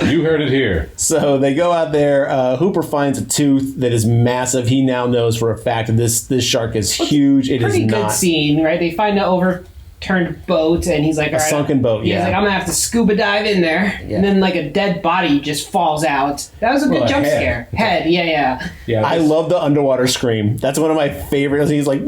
You heard it here. So they go out there. Hooper finds a tooth that is massive. He now knows for a fact that this shark is huge. It is Pretty good not. scene, right? They find an overturned boat, and he's like, all right, sunken boat, He's yeah. like, I'm going to have to scuba dive in there. Yeah. And then, like, a dead body just falls out. That was a good Well, a jump head. scare. Head, yeah. Yeah, I love the underwater scream. That's one of my favorites. He's like,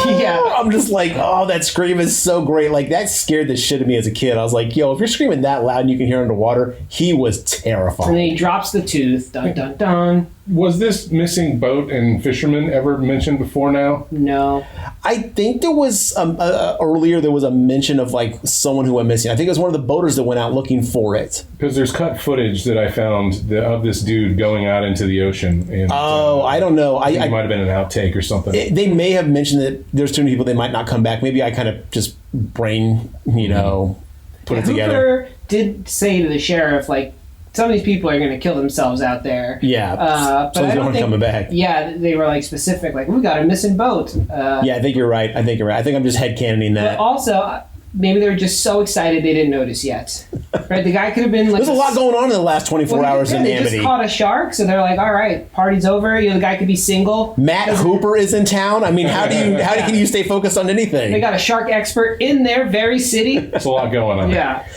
Yeah. I'm just like, oh, that scream is so great. Like, that scared the shit out of me as a kid. I was like, yo, if you're screaming that loud and you can hear underwater, he was And terrifying. then he drops the tooth. Dun, dun, dun. Was this missing boat and fisherman ever mentioned before now? No. I think there was earlier there was a mention of like someone who went missing. I think it was one of the boaters that went out looking for it. Because there's cut footage that I found of this dude going out into the ocean. And, I don't know. It might have been an outtake or something. They may have mentioned that there's too many people, they might not come back. Maybe I kind of just brain, put it together. Hooper did say to the sheriff, like, some of these people are going to kill themselves out there. Yeah. But so I they don't aren't think, coming back. Yeah, they were like specific, like, we got a missing boat. Yeah, I think you're right. I think I'm just headcanoning that. But also, maybe they were just so excited they didn't notice yet. Right? The guy could have been like... There's a lot going on in the last 24 hours in They Amity. just caught a shark, so they're like, all right, party's over. The guy could be single. Matt Hooper is in town. I mean, how can you stay focused on anything? They got a shark expert in their very city. There's a lot going on. Yeah.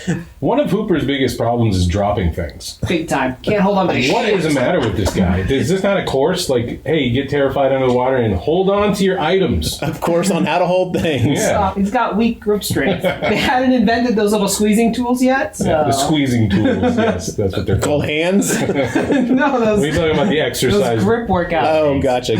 One of Hooper's biggest problems is dropping things. Big time. Can't hold on to shit. What is the matter with this guy? Is this not a course? Like, hey, you get terrified under the water and hold on to your items. Of course, on how to hold things. Yeah. He's got weak grip strength. They hadn't invented those little squeezing tools yet. So. Yeah, the squeezing tools. Yes, that's what they're called. Hands? No, those. We're talking about the exercise. Those grip workout. Oh, gotcha.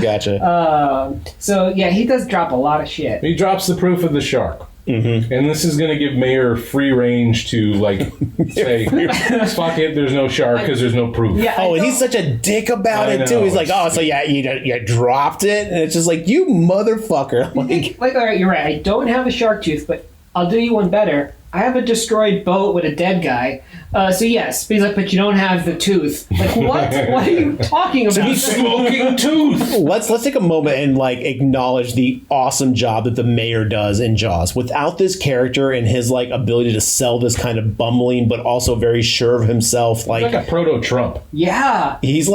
So yeah, he does drop a lot of shit. He drops the proof of the shark. Mm-hmm. And this is going to give Mayer free range to, like, say, fuck it, there's no shark because there's no proof. Yeah, and he's such a dick about it, too. He's like, oh, so yeah, you dropped it? And it's just like, you motherfucker. Like, all right, you're right. I don't have a shark tooth, but I'll do you one better. I have a destroyed boat with a dead guy. So yes, but he's like, but you don't have the tooth. Like, what? What are you talking about? Smoking tooth. Let's take a moment and like acknowledge the awesome job that the mayor does in Jaws. Without this character and his like ability to sell this kind of bumbling but also very sure of himself, like a proto Trump. Yeah. He's.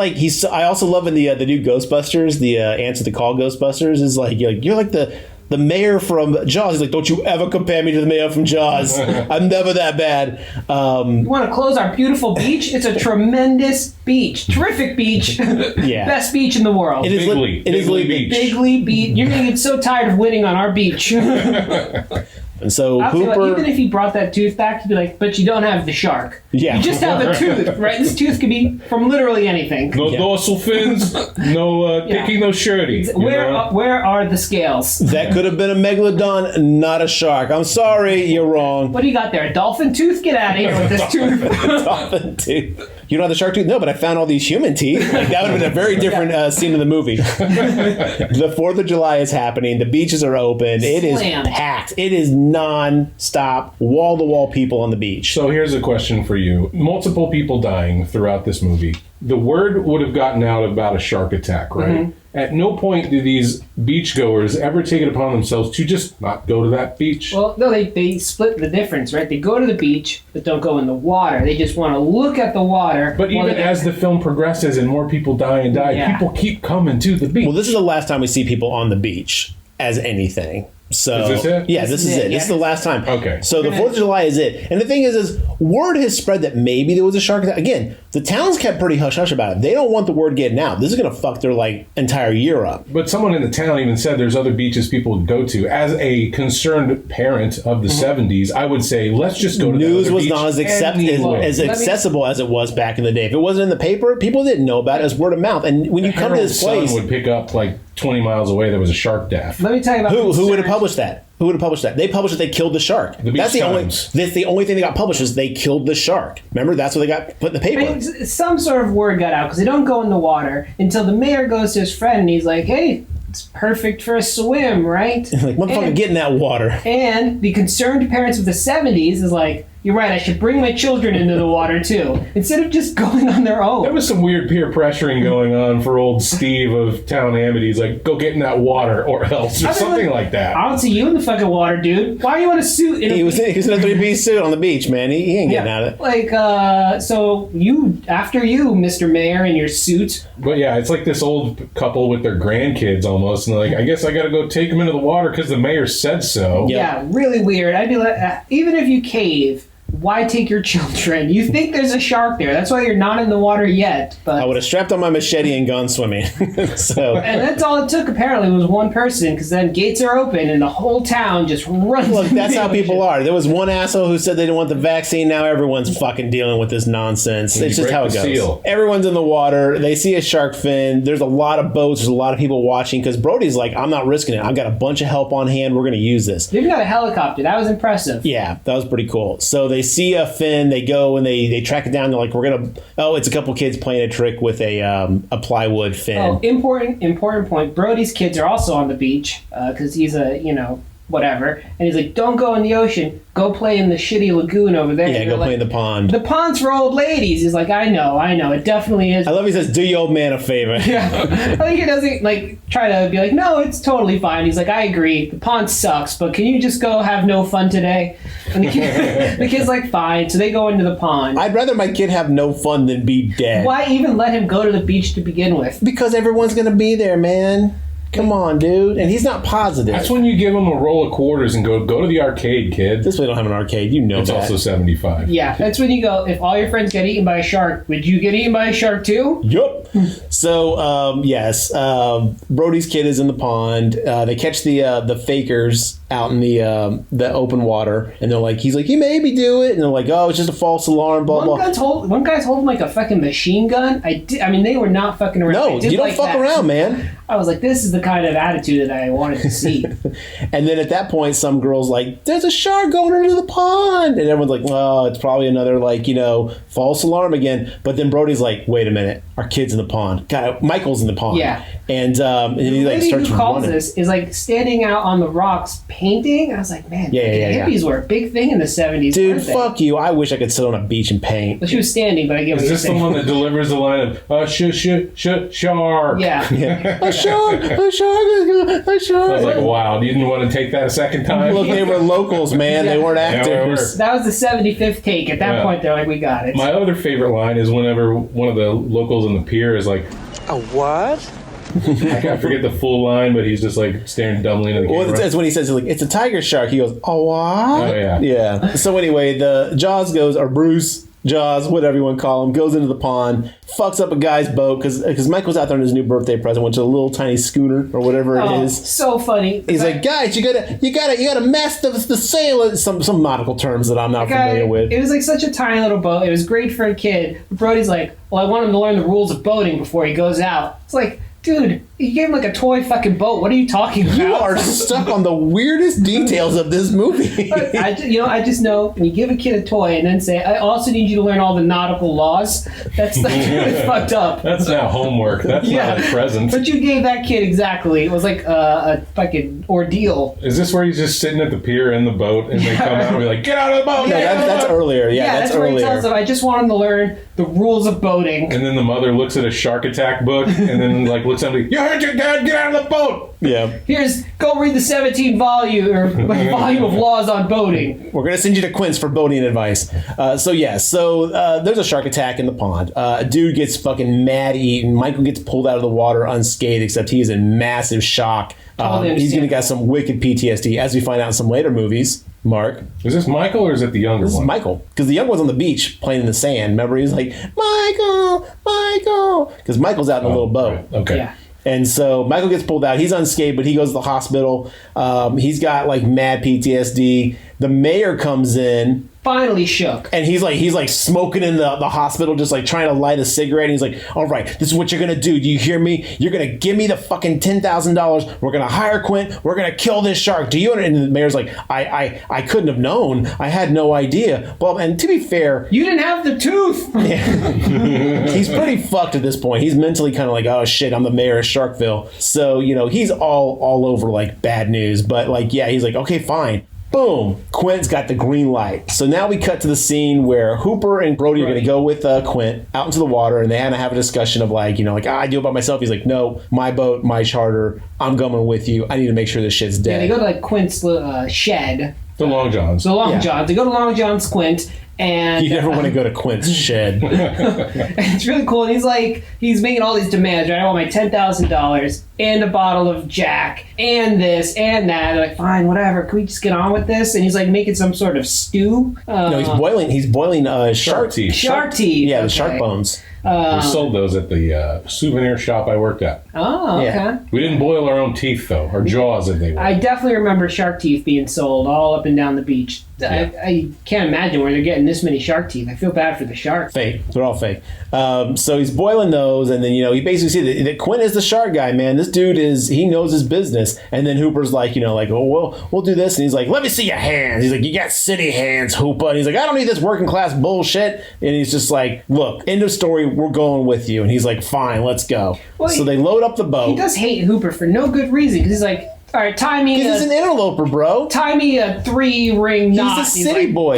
I also love in the new Ghostbusters, the Answer the Call Ghostbusters is like you're like the mayor from Jaws. He's like, don't you ever compare me to the mayor from Jaws. I'm never that bad. You want to close our beautiful beach? It's a tremendous beach. Terrific beach. Yeah. Best beach in the world. It is Bigley Beach. Bigley Beach. You're going to get so tired of winning on our beach. And so Hooper... even if he brought that tooth back, he'd be like, but you don't have the shark. Yeah. You just have the tooth, right? This tooth could be from literally anything. No dorsal fins, no picking those shirties. Where are the scales? That could have been a megalodon, not a shark. I'm sorry, you're wrong. What do you got there? A dolphin tooth? Get out of here with this tooth. Dolphin tooth. You don't have the shark tooth? No, but I found all these human teeth. Like, that would have been a very different scene in the movie. The 4th of July is happening. The beaches are open. It is packed. It is non-stop, wall-to-wall people on the beach. So here's a question for you. Multiple people dying throughout this movie. The word would have gotten out about a shark attack, right? Mm-hmm. At no point do these beachgoers ever take it upon themselves to just not go to that beach. Well, no, they split the difference, right? They go to the beach, but don't go in the water. They just want to look at the water. But even as the film progresses and more people die and die, people keep coming to the beach. Well, this is the last time we see people on the beach as anything. So, is this it? Yeah, this is it. This is the last time. Okay. So the 4th of July is it. And the thing is word has spread that maybe there was a shark attack. Again, the town's kept pretty hush-hush about it. They don't want the word getting out. This is going to fuck their, like, entire year up. But someone in the town even said there's other beaches people would go to. As a concerned parent of the 70s, I would say, let's just go to the News other was beach not as accessible as it was back in the day. If it wasn't in the paper, people didn't know about it as word of mouth. And when you come to this place... Sun would pick up, like, 20 miles away, there was a shark death. Let me tell you about who would have published that? Who would have published that? They published that they killed the shark. That's the only thing they got published is they killed the shark. Remember, that's what they got put in the paper. I mean, some sort of word got out because they don't go in the water until the mayor goes to his friend and he's like, "Hey, it's perfect for a swim, right?" Like, motherfucker, get in that water. And the concerned parents of the 70s is like, you're right, I should bring my children into the water too, instead of just going on their own. There was some weird peer pressuring going on for old Steve of Town Amity. He's like, go get in that water or else, or something like that. I don't see you in the fucking water, dude. Why are you in a suit? He was in a 3-piece suit on the beach, man. He ain't getting out of it. Like, so after you, Mr. Mayor, in your suit. But yeah, it's like this old couple with their grandkids almost, and they're like, I guess I gotta go take them into the water because the mayor said so. Yeah, really weird. I'd be like, even if you cave, why take your children? You think there's a shark there. That's why you're not in the water yet. But I would have strapped on my machete and gone swimming. So, and that's all it took, apparently, was one person, because then gates are open and the whole town just runs. look, into that's the how ocean. people are. There was one asshole who said they didn't want the vaccine. Now everyone's fucking dealing with this nonsense. When It's you just break how it the goes. seal. Everyone's in the water. They see a shark fin. There's a lot of boats. There's a lot of people watching because Brody's like, I'm not risking it. I've got a bunch of help on hand. We're going to use this. They even got a helicopter. That was impressive. Yeah, that was pretty cool. So they see a fin, they go and they track it down. They're like, it's a couple kids playing a trick with a plywood fin. Oh, important point. Brody's kids are also on the beach because he's whatever. And he's like, don't go in the ocean. Go play in the shitty lagoon over there. Yeah, And go they're play in the pond. The pond's for old ladies. He's like, I know. It definitely is. I love he says, do your old man a favor. Yeah. I think he doesn't try to be like, no, it's totally fine. He's like, I agree. The pond sucks, but can you just go have no fun today? And the kid's like, fine. So they go into the pond. I'd rather my kid have no fun than be dead. Why even let him go to the beach to begin with? Because everyone's going to be there, man. Come on, dude. And he's not positive. That's when you give him a roll of quarters and go to the arcade, kid. This way, don't have an arcade. You know It's that. also 75. Yeah, that's when you go, if all your friends get eaten by a shark, would you get eaten by a shark too? Yup. So, yes, Brody's kid is in the pond. They catch the fakers out in the open water, and they're like, he's like, you made me do it, and they're like, oh, it's just a false alarm, blah blah. One guy's holding like a fucking machine gun. I mean, they were not fucking around. No, you don't fuck around, man. I was like, this is the kind of attitude that I wanted to see. And then at that point, some girl's like, there's a shark going into the pond. And everyone's like, oh, it's probably another, false alarm again. But then Brody's like, wait a minute. Our kid's in the pond. God, Michael's in the pond. Yeah. And The he lady starts who calls running. this is standing out on the rocks painting. I was like, man, hippies were a big thing in the 70s. Dude, weren't they? fuck you. I wish I could sit on a beach and paint. Well, she was standing, but I get what Is you're this the saying. one that delivers the line of shark? Yeah. A shark! A shark! A shark! I was like, wow, you didn't want to take that a second time? Look, they were locals, man. They weren't Yeah, they were. actors. That was the 75th take. At that point, they're like, we got it. My other favorite line is whenever one of the locals on the pier is like, A what? I forget the full line, but he's just staring dumbly into the camera. Well, that's when he says, it's a tiger shark. He goes, oh, what? Oh, yeah. Yeah. So anyway, the Jaws goes, or Bruce, Jaws, whatever you want to call him, goes into the pond, fucks up a guy's boat, because Michael's out there on his new birthday present, which is a little tiny schooner, or whatever it is. So funny. He's like, guys, you gotta mess the sail. Some nautical terms that I'm not familiar with. It was such a tiny little boat. It was great for a kid. Brody's like, well, I want him to learn the rules of boating before he goes out. It's like, dude, you gave him a toy fucking boat. What are you talking about? You are stuck on the weirdest details of this movie. I just know when you give a kid a toy and then say, I also need you to learn all the nautical laws. That's really fucked up. That's not homework. That's not a present. But you gave that kid exactly. It was like a fucking ordeal. Is this where he's just sitting at the pier in the boat and they come out and be like, get out of the boat? No, that's earlier. Yeah, that's where earlier. he tells them, I just want him to learn the rules of boating. And then the mother looks at a shark attack book and then looks at me, you heard your dad, get out of the boat. Yeah. Go read the 17 volume of laws on boating. We're gonna send you to Quince for boating advice. So there's a shark attack in the pond. A dude gets fucking mad eaten. Michael gets pulled out of the water unscathed, except he is in massive shock. He's gonna get some wicked PTSD, as we find out in some later movies. Mark, is this Michael or is it the younger one? This is Michael, because the young one's on the beach playing in the sand. Remember, he's like, Michael, because Michael's out in a little boat. Right. Okay. Yeah. And so Michael gets pulled out. He's unscathed, but he goes to the hospital. He's got mad PTSD. The mayor comes in. Finally shook. And he's like smoking in the hospital, just trying to light a cigarette. And he's like, all right, this is what you're going to do. Do you hear me? You're going to give me the fucking $10,000. We're going to hire Quint. We're going to kill this shark. Do you? And the mayor's like, I couldn't have known. I had no idea. Well, and to be fair, you didn't have the tooth. He's pretty fucked at this point. He's mentally kind of like, oh shit, I'm the mayor of Sharkville. So, he's all over bad news. But he's like, okay, fine. Boom, Quint's got the green light. So now we cut to the scene where Hooper and Brody are going to go with Quint out into the water, and they have a discussion of I do it by myself. He's like, no, my boat, my charter. I'm going with you. I need to make sure this shit's dead. Yeah, they go to Quint's shed. The Long Johns. Johns. They go to Long John's Quint. And you never want to go to Quint's shed. It's really cool. And he's making all these demands, right? I want my $10,000. and a bottle of Jack and this and that. They're like, fine, whatever. Can we just get on with this? And he's like making some sort of stew. No, he's boiling shark teeth. Shark teeth. Yeah, the okay. shark bones. We sold those at the souvenir shop I worked at. Oh, okay. Yeah. We didn't boil our own teeth, though. Our jaws, as they were. I definitely remember shark teeth being sold all up and down the beach. Yeah. I can't imagine where they're getting this many shark teeth. I feel bad for the shark. Fake. They're all fake. So he's boiling those, and then, you basically see that Quint is the shark guy, man. This dude he knows his business. And then Hooper's like, oh, we'll do this. And he's like, let me see your hands. He's like, you got city hands, Hooper. And he's like, I don't need this working class bullshit. And he's just like, look, end of story, we're going with you. And he's like, fine, let's go. Well, so they load up the boat. He does hate Hooper for no good reason, because he's like, all right, tie me. Because he's an interloper, bro. Tie me a 3-ring knot. He's a city boy.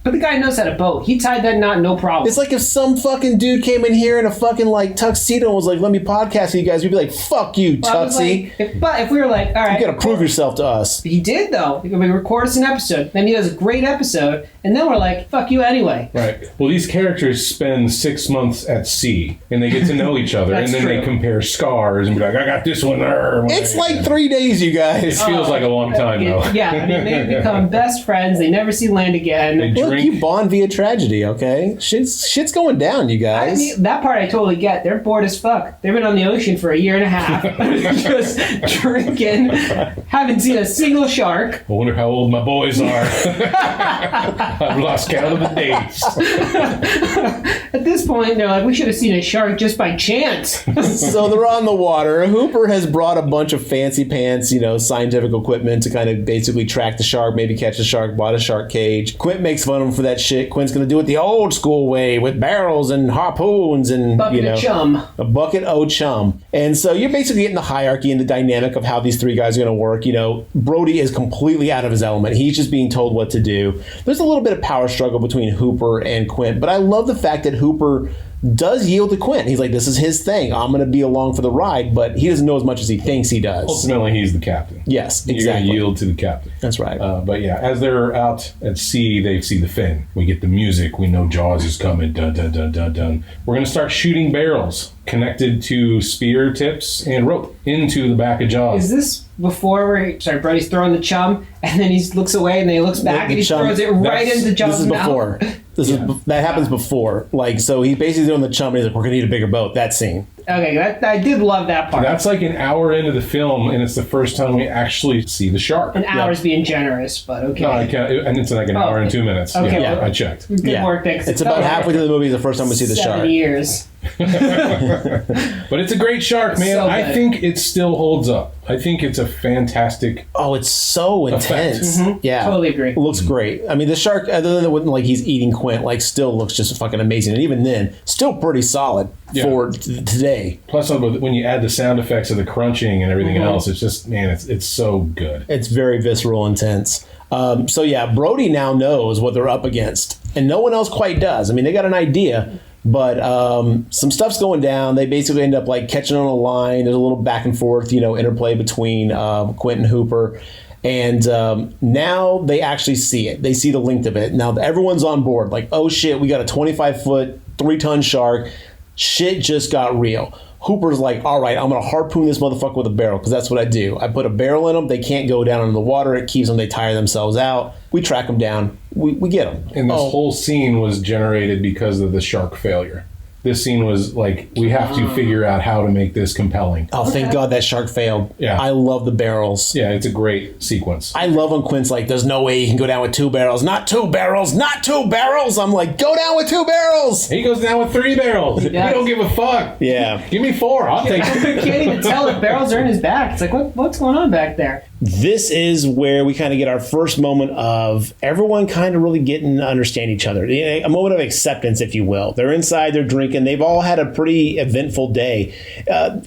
But the guy knows how to boat. He tied that knot, no problem. It's like if some fucking dude came in here in a fucking tuxedo and was like, let me podcast with you guys, we'd be like, fuck you, Tuxie. But if we were like, all right. You gotta prove yourself to us. He did, though. We record us an episode, then he does a great episode, and then we're like, fuck you anyway. Right. Well, these characters spend 6 months at sea, and they get to know each other, and then they compare scars and be like, I got this one there. It's like 3 days, you guys. It feels like a long time, though. Yeah, I mean, they become best friends. They never see land again. Look, you bond via tragedy, okay? Shit's going down, you guys. I mean, that part I totally get. They're bored as fuck. They've been on the ocean for 1.5 years, just drinking, haven't seen a single shark. I wonder how old my boys are. I've lost count of the days. At this point, they're like, we should have seen a shark just by chance. So they're on the water. Hooper has brought a bunch of fancy pants, scientific equipment to kind of basically track the shark, maybe catch the shark, bought a shark cage. Quint makes fun of him for that shit. Quint's going to do it the old school way with barrels and harpoons and, bucket of chum. A bucket o' chum. And so you're basically getting the hierarchy and the dynamic of how these three guys are going to work. Brody is completely out of his element. He's just being told what to do. There's a little bit of power struggle between Hooper and Quint, but I love the fact that Hooper does yield to Quint. He's like, this is his thing. I'm going to be along for the ride, but he doesn't know as much as he thinks he does. Ultimately, he's the captain. Yes, exactly. You're going to yield to the captain. That's right. But yeah, as they're out at sea, they see the fin. We get the music. We know Jaws is coming. Dun, dun, dun, dun, dun. We're going to start shooting barrels connected to spear tips and rope into the back of Jaws. Is this before Brody's throwing the chum, and then he looks away, and then he looks back, and he throws it right into Jaws' mouth? This is before. That happens before. So he basically doing the chum, and he's like, we're going to need a bigger boat. That scene. Okay, I did love that part. That's like an hour into the film, and it's the first time we actually see the shark. An hour's being generous, but okay. No, I can't, and it's like an hour and 2 minutes. Okay, yeah, I checked. Good work, thanks. It's about halfway through the movie the first time we see the shark. 7 years. But it's a great shark, man. So I think it still holds up. I think it's a fantastic. Oh, it's so intense. Mm-hmm. Yeah, totally agree. It looks great. I mean, the shark, other than when he's eating Quint, still looks just fucking amazing, and even then, still pretty solid for today. Plus, when you add the sound effects of the crunching and everything else, it's just it's so good. It's very visceral, intense. So yeah, Brody now knows what they're up against, and no one else quite does. I mean, they got an idea. But some stuff's going down. They basically end up catching on a line. There's a little back and forth, interplay between Quint and Hooper. And now they actually see it. They see the length of it. Now everyone's on board. Oh shit, we got a 25-foot, 3-ton shark. Shit just got real. Hooper's like, all right, I'm going to harpoon this motherfucker with a barrel, because that's what I do. I put a barrel in them. They can't go down in the water. It keeps them. They tire themselves out. We track them down. We get them. And this whole scene was generated because of the shark failure. This scene was we have to figure out how to make this compelling. Oh, thank God that shark failed. Yeah. I love the barrels. Yeah, it's a great sequence. I love when Quint's like, there's no way you can go down with 2 barrels. Not 2 barrels. Not 2 barrels. I'm like, go down with 2 barrels. He goes down with 3 barrels. He don't give a fuck. Yeah. Give me 4. I'll take it. You can't even tell if barrels are in his back. It's like, what's going on back there? This is where we kind of get our first moment of everyone kind of really getting to understand each other. A moment of acceptance, if you will. They're inside, they're drinking. They've all had a pretty eventful day.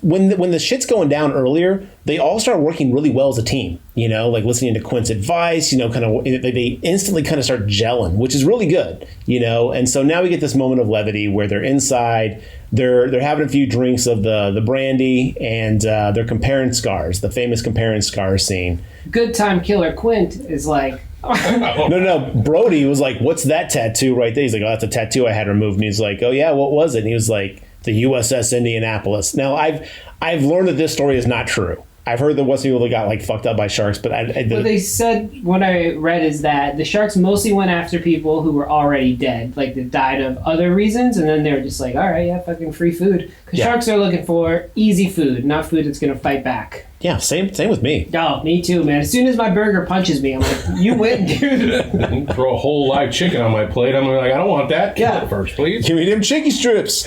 When the shit's going down earlier, they all start working really well as a team. Listening to Quint's advice, they instantly kind of start gelling, which is really good, And so now we get this moment of levity where they're inside, they're having a few drinks of the brandy, and they're comparing scars, the famous comparing scars scene. Good time killer Quint is like... No. Brody was like, what's that tattoo right there? He's like, oh, that's a tattoo I had removed. And he's like, oh yeah, what was it? And he was like, the USS Indianapolis. Now, I've learned that this story is not true. I've heard there was people that got like fucked up by sharks, but what they said, what I read is that the sharks mostly went after people who were already dead, like that died of other reasons, and then they were just like, all right, yeah, fucking free food. Because sharks are looking for easy food, not food that's going to fight back. Yeah, same with me. Oh, me too, man. As soon as my burger punches me, I'm like, you win, dude. Throw a whole live chicken on my plate. I'm like, I don't want that. Kill it first, please. Give me them chicken strips.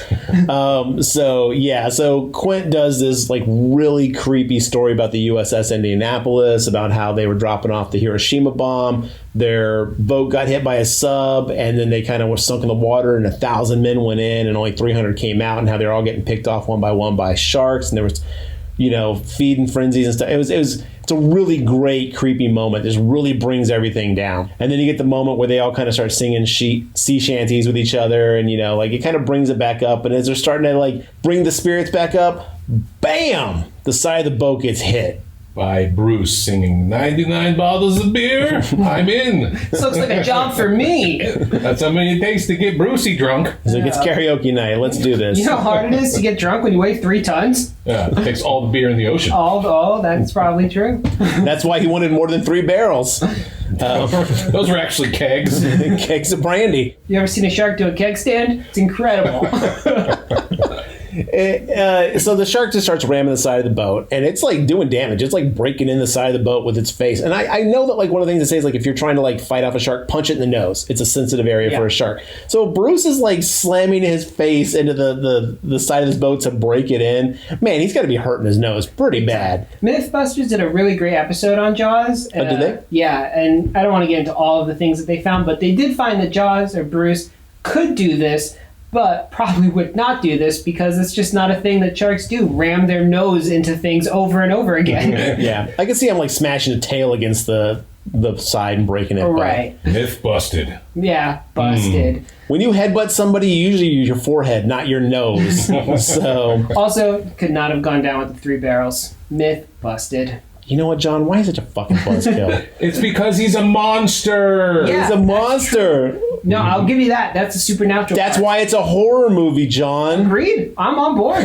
So Quint does this like really creepy story about the USS Indianapolis, about how they were dropping off the Hiroshima bomb. Their boat got hit by a sub, and then they kind of were sunk in the water, and 1,000 men went in, and only 300 came out, and how they're all getting picked off one by one by sharks, and there was, feeding frenzies and stuff. It's a really great, creepy moment. This really brings everything down. And then you get the moment where they all kind of start singing sea shanties with each other, and it kind of brings it back up. And as they're starting to like bring the spirits back up, bam! The side of the boat gets hit. By Bruce singing 99 bottles of beer. I'm in. This looks like a job for me. That's how many it takes to get Brucey drunk. So it's karaoke night. Let's do this. You know how hard it is to get drunk when you weigh 3 tons? Yeah, it takes all the beer in the ocean. Oh, that's probably true. That's why he wanted more than 3 barrels. Those were actually kegs. Kegs of brandy. You ever seen a shark do a keg stand? It's incredible. So the shark just starts ramming the side of the boat, and it's like doing damage. It's like breaking in the side of the boat with its face. And I know that like one of the things they say is like if you're trying to like fight off a shark, punch it in the nose. It's a sensitive area for a shark. So Bruce is like slamming his face into the side of this boat to break it in. Man, he's got to be hurting his nose pretty bad. Mythbusters did a really great episode on Jaws. Did they? Yeah, and I don't want to get into all of the things that they found, but they did find that Jaws or Bruce could do this, but probably would not do this because it's just not a thing that sharks do. Ram their nose into things over and over again. Yeah, I can see him like smashing a tail against the side and breaking it. Right. Myth busted. Yeah, busted. When you headbutt somebody, you usually use your forehead, not your nose. So also, could not have gone down with the 3 barrels. Myth busted. You know what, John? Why is it a fucking buzzkill? It's because he's a monster. Yeah, he's a monster. No, I'll give you that. That's a supernatural. That's part. why it's a horror movie, John. Agreed. I'm on board.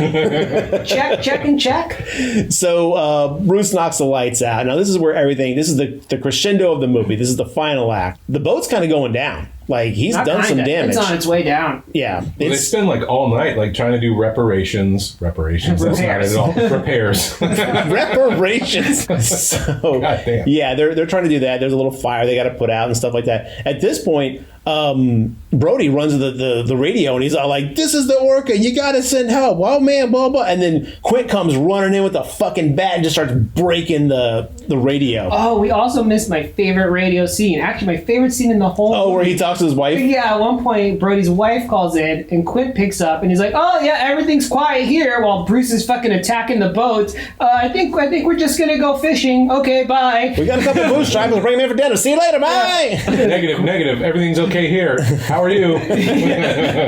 check, and check. So Bruce knocks the lights out. Now this is where everything. This is the crescendo of the movie. This is the final act. The boat's kind of going down. Like he's done some damage. It's on its way down. Yeah. Well, they spend like all night like trying to do reparations. That's not it at all. Repairs. Reparations. So yeah, they're trying to do that. There's a little fire they got to put out and stuff like that. At this point, Brody runs the radio and he's all like, "This is the orca. You got to send help. Oh man, blah blah." And then Quint comes running in with a fucking bat and just starts breaking the radio. Oh, we also missed my favorite radio scene. Actually, my favorite scene in the whole. Oh, where he talks to his wife. Yeah, at one point, Brody's wife calls in, and Quint picks up, and he's like, "Oh yeah, everything's quiet here," while Bruce is fucking attacking the boat. I think we're just gonna go fishing. Okay, bye. We got a couple of booze stripes. We'll bring them in for dinner. See you later. Bye. Negative. Everything's okay here. How are you?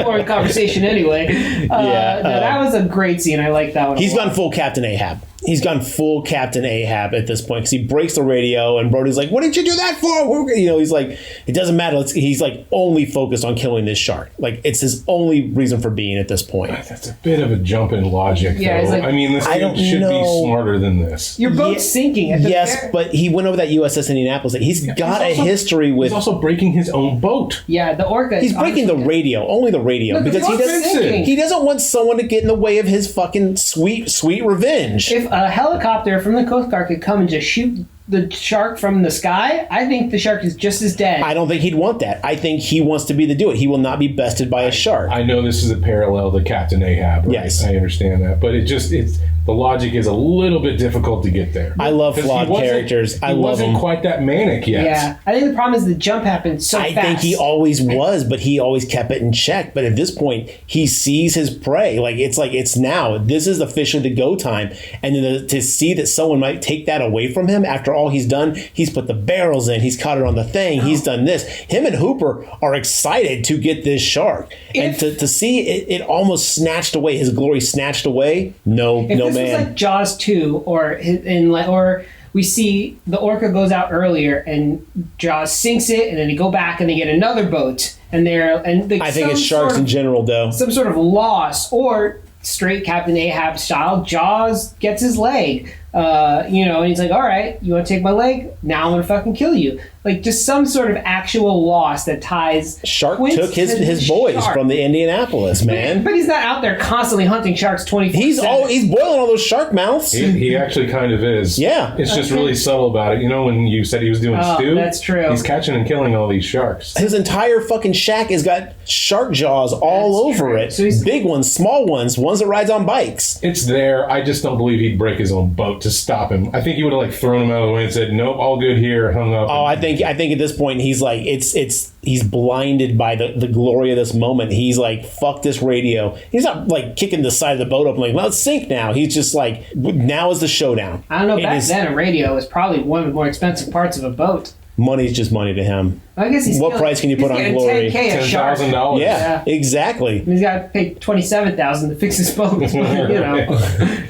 Boring conversation anyway. That was a great scene. I like that one. He's gone full Captain Ahab. He's gone full Captain Ahab at this point because he breaks the radio and Brody's like, "What did you do that for?" He's like, "It doesn't matter." He's like only focused on killing this shark. Like it's his only reason for being at this point. That's a bit of a jump in logic, yeah, though. Like, I mean, this dude should be smarter than this. Your boat's sinking. Yes, but he went over that USS Indianapolis. He's got a history with. He's also breaking his own boat. Yeah, the orca. He's breaking the radio, only the radio, because he doesn't want someone to get in the way of his fucking sweet revenge. If a helicopter from the Coast Guard could come and just shoot the shark from the sky, I think the shark is just as dead. I don't think he'd want that. I think he wants to be the do it. He will not be bested by a shark. I know this is a parallel to Captain Ahab, right? Yes. I understand that. But it's the logic is a little bit difficult to get there. I love flawed characters. I love him. He wasn't quite that manic yet. Yeah. I think the problem is the jump happened so fast. I think he always was, but he always kept it in check. But at this point, he sees his prey. It's now. This is officially the go time. And then to see that someone might take that away from him after all he's done, he's put the barrels in, he's caught it on the thing, he's done this. Him and Hooper are excited to get this shark. And to see it almost snatched away, his glory snatched away, no man. This was like Jaws 2, or we see the orca goes out earlier and Jaws sinks it, and then they go back and they get another boat, I think it's sharks in general, though. Some sort of loss, or straight Captain Ahab style. Jaws gets his leg. And he's like, all right, you want to take my leg? Now I'm going to fucking kill you. Like, just some sort of actual loss that ties... Shark Quint took his boys shark. from the Indianapolis, man. But he's not out there constantly hunting sharks 24/7. He's boiling all those shark mouths. He actually kind of is. Yeah. It's just really subtle about it. You know when you said he was doing stew? That's true. He's catching and killing all these sharks. His entire fucking shack has got shark jaws all That's over true. it. So he's- big ones, small ones that rides on bikes. It's there. I just don't believe he'd break his own boat to stop him. I think he would have thrown him out of the way and said, "Nope, all good here." Hung up. Oh, I think at this point he's like he's blinded by the glory of this moment. He's like, fuck this radio. He's not like kicking the side of the boat up and like, let's sink now. He's just like, now is the showdown. I don't know, back then a radio was probably one of the more expensive parts of a boat. Money's just money to him. I guess he's what price can you put on glory? $10,000 a shark. $10,000. Yeah, exactly. He's got to pay $27,000 to fix his boat.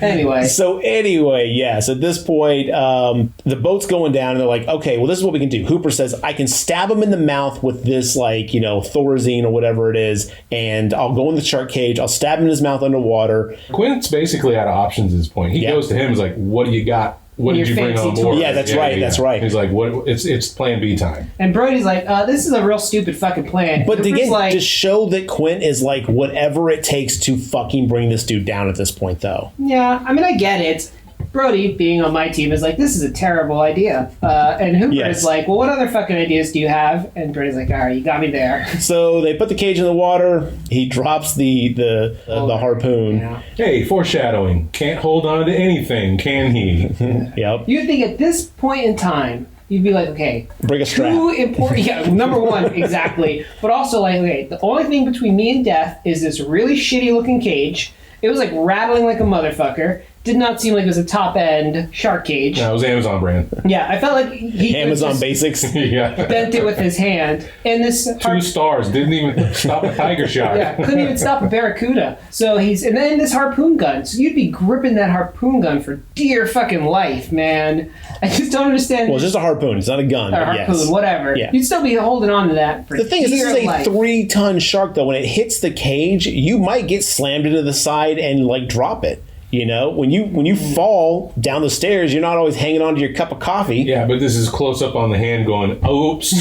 Anyway. So yes. At this point, the boat's going down, and they're like, "Okay, well, this is what we can do." Hooper says, "I can stab him in the mouth with this, Thorazine or whatever it is, and I'll go in the shark cage. I'll stab him in his mouth underwater." Quint's basically out of options at this point. He goes to him. He's like, "What do you got? What did you bring on board?" Yeah, that's right. That's right. He's like, "What? It's Plan B time." And Brody's like, "This is a real stupid fucking plan." But Hooper's again, like, to show that Quint is like whatever it takes to fucking bring this dude down at this point, though. yeah, I mean, I get it. Brody, being on my team, is like, this is a terrible idea. And Hooper is like, well, what other fucking ideas do you have? And Brody's like, all right, you got me there. So they put the cage in the water. He drops the harpoon. Yeah. Hey, foreshadowing. Can't hold on to anything, can he? Yep. You'd think at this point in time, you'd be like, okay, bring a strap. Two important, number one, exactly. But also, like, okay, the only thing between me and death is this really shitty looking cage. It was like rattling like a motherfucker. Did not seem like it was a top end shark cage. No, it was Amazon brand. Yeah, I felt like he Amazon Basics. Yeah. bent it with his hand. And this 2 stars. Didn't even stop a tiger shark. Yeah, couldn't even stop a barracuda. So and then this harpoon gun. So you'd be gripping that harpoon gun for dear fucking life, man. I just don't understand. Well, it's just a harpoon. It's not a gun. Or But harpoon, yes. whatever. Yeah. You'd still be holding on to that for The thing is, this dear is a life. 3-ton shark, though. When it hits the cage, you might get slammed into the side and drop it. You know, when you fall down the stairs, you're not always hanging on to your cup of coffee. Yeah, but this is close up on the hand going, oops.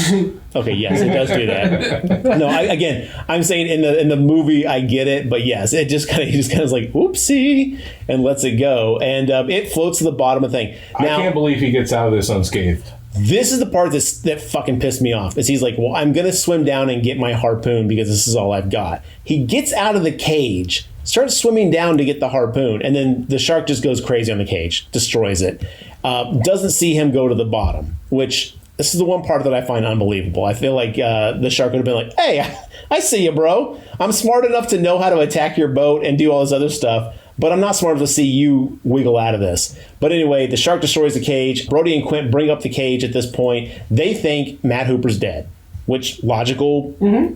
Okay, yes, it does do that. No, I'm saying in the movie, I get it, but yes, he just kind of is like, oopsie, and lets it go, and it floats to the bottom of the thing. Now, I can't believe he gets out of this unscathed. This is the part that fucking pissed me off. Is he's like, well, I'm gonna swim down and get my harpoon because this is all I've got. He gets out of the cage, starts swimming down to get the harpoon, and then the shark just goes crazy on the cage, destroys it. Doesn't see him go to the bottom, which this is the one part that I find unbelievable. I feel like the shark would have been like, hey, I see you, bro. I'm smart enough to know how to attack your boat and do all this other stuff, but I'm not smart enough to see you wiggle out of this. But anyway, the shark destroys the cage. Brody and Quint bring up the cage at this point. They think Matt Hooper's dead, which logical.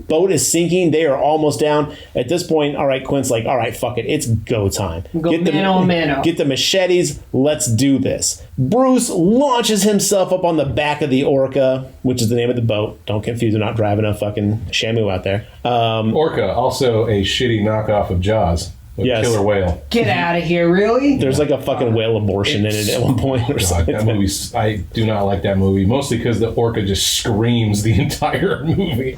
Boat is sinking. They are almost down. At this point, all right, Quint's like, all right, fuck it. It's go time. Get the machetes. Let's do this. Bruce launches himself up on the back of the Orca, which is the name of the boat. Don't confuse it. Not driving a fucking Shamu out there. Orca, also a shitty knockoff of Jaws. Yes. Killer whale. Get out of here, really? There's like a fucking whale abortion in it at one point. Or something. That movie, I do not like that movie, mostly because the orca just screams the entire movie.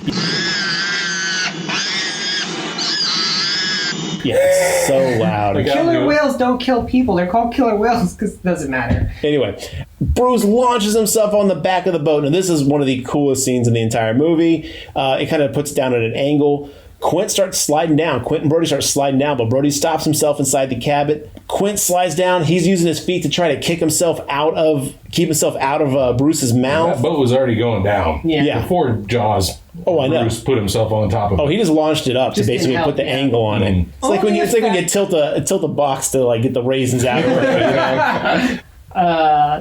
Yeah, it's so loud. Killer whales don't kill people. They're called killer whales because it doesn't matter. Anyway, Bruce launches himself on the back of the boat, and this is one of the coolest scenes in the entire movie. It kind of puts it down at an angle. Quint starts sliding down. Quint and Brody start sliding down, but Brody stops himself inside the cabin. Quint slides down. He's using his feet to try to keep himself out of Bruce's mouth. That boat was already going down. Yeah. Before Jaws. Oh, I know. Bruce put himself on top of it. Oh, he just launched it up to basically put the angle on it. It's like when you tilt a box to get the raisins out of it.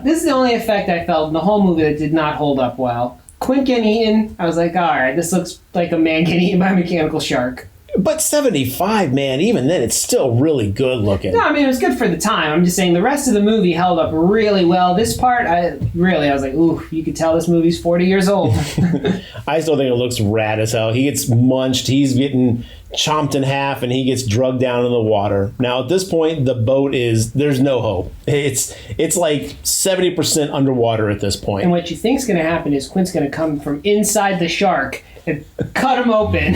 This is the only effect I felt in the whole movie that did not hold up well. Quint getting eaten, I was like, all right, this looks like a man getting eaten by a mechanical shark. But 75, man, even then, it's still really good looking. No, I mean, it was good for the time. I'm just saying the rest of the movie held up really well. This part, I was like, ooh, you could tell this movie's 40 years old. I still think it looks rad as hell. He gets munched, he's getting chomped in half, and he gets drugged down in the water. Now, at this point, the boat there's no hope. It's like 70% underwater at this point. And what you think's going to happen is Quint's going to come from inside the shark and cut him open.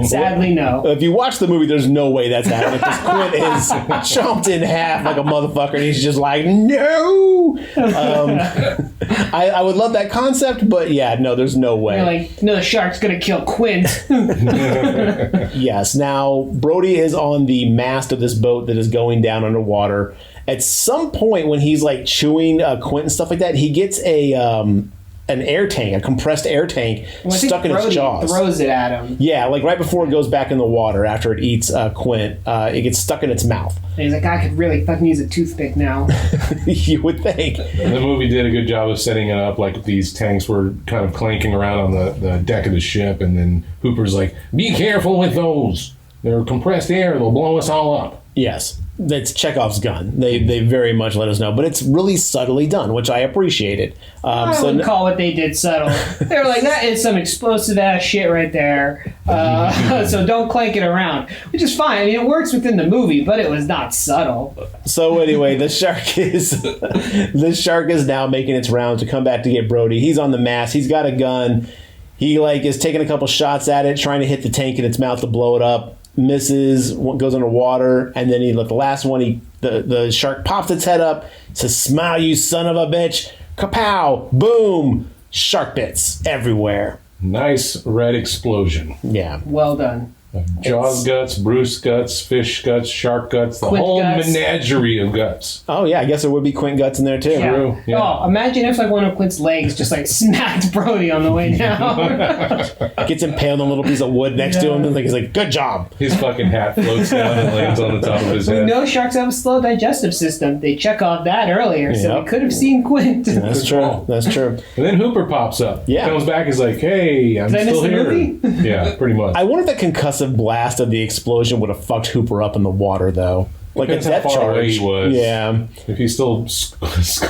Sadly, no. If you watch the movie, there's no way that's happening. Because Quint is chomped in half like a motherfucker, and he's just like, no! I would love that concept, but yeah, no, there's no way. You're like, no, the shark's going to kill Quint. Yes. Now, Brody is on the mast of this boat that is going down underwater. At some point, when he's like chewing Quint and stuff like that, he gets an air tank, a compressed air tank, stuck in its jaws. Throws it at him. Yeah, like right before it goes back in the water after it eats Quint, it gets stuck in its mouth. And he's like, I could really fucking use a toothpick now. You would think. The movie did a good job of setting it up like these tanks were kind of clanking around on the deck of the ship, and then Hooper's like, be careful with those. They're compressed air. They'll blow us all up. Yes. That's Chekhov's gun. They very much let us know, but it's really subtly done, which I appreciated. I wouldn't call what they did subtle. They were like, that is some explosive ass shit right there. So don't clank it around, which is fine. I mean, it works within the movie, but it was not subtle. So anyway, the shark is now making its rounds to come back to get Brody. He's on the mast. He's got a gun. He is taking a couple shots at it, trying to hit the tank in its mouth to blow it up. Misses, goes underwater, and then the last one, the shark pops its head up, says, smile, you son of a bitch. Kapow! Boom! Shark bits everywhere. Nice red explosion. Yeah. Well done. Jaws guts, Bruce guts, fish guts, shark guts, the Quint whole guts. menagerie of guts. Oh, yeah, I guess there would be Quint guts in there, too. Yeah. True, yeah. Oh, imagine if like one of Quint's legs just like smacked Brody on the way down. Gets impaled on a little piece of wood next to him, and he's like, good job. His fucking hat floats down and lands on the top of his We head. know sharks have a slow digestive system. They check off that earlier, so Yep. we could have seen Quint. That's true. That's true. And then Hooper pops up. Yeah. Comes back, is like, hey, I'm Did I miss still the here. movie? Yeah, pretty much. I wonder if that concussive blast of the explosion would have fucked Hooper up in the water, though. Like Depends a how depth far away charge. he was. Yeah. If he's still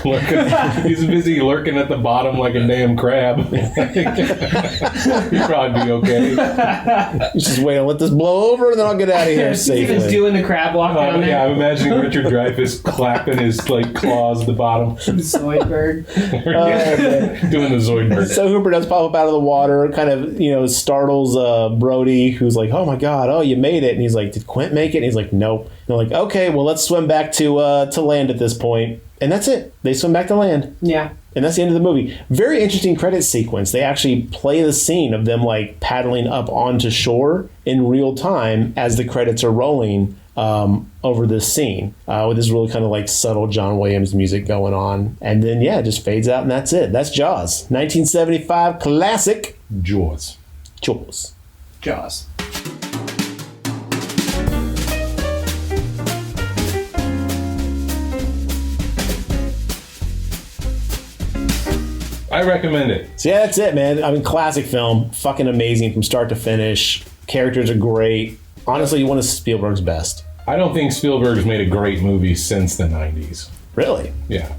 lurking, he's busy lurking at the bottom like a damn crab. He'd probably be okay. He's just wait, I'll let this blow over, and then I'll get out of here He's safely. doing the crab walk down Yeah, I'm there. imagining Richard Dreyfuss clapping his claws at the bottom, Zoidberg. doing the Zoidberg. So Hooper does pop up out of the water, kind of, startles Brody, who's like, oh my God, oh, you made it. And he's like, did Quint make it? And he's like, nope. And they're like, okay, well, let's swim back to land at this point. And that's it. They swim back to land. Yeah. And that's the end of the movie. Very interesting credit sequence. They actually play the scene of them paddling up onto shore in real time as the credits are rolling over this scene with this really kind of subtle John Williams music going on. And then, yeah, it just fades out and that's it. That's Jaws. 1975 classic. Jaws. Jaws. Jaws. I recommend it. So yeah, that's it, man. I mean, classic film. Fucking amazing from start to finish. Characters are great. Honestly, one of Spielberg's best. I don't think Spielberg's made a great movie since the 90s. Really? Yeah.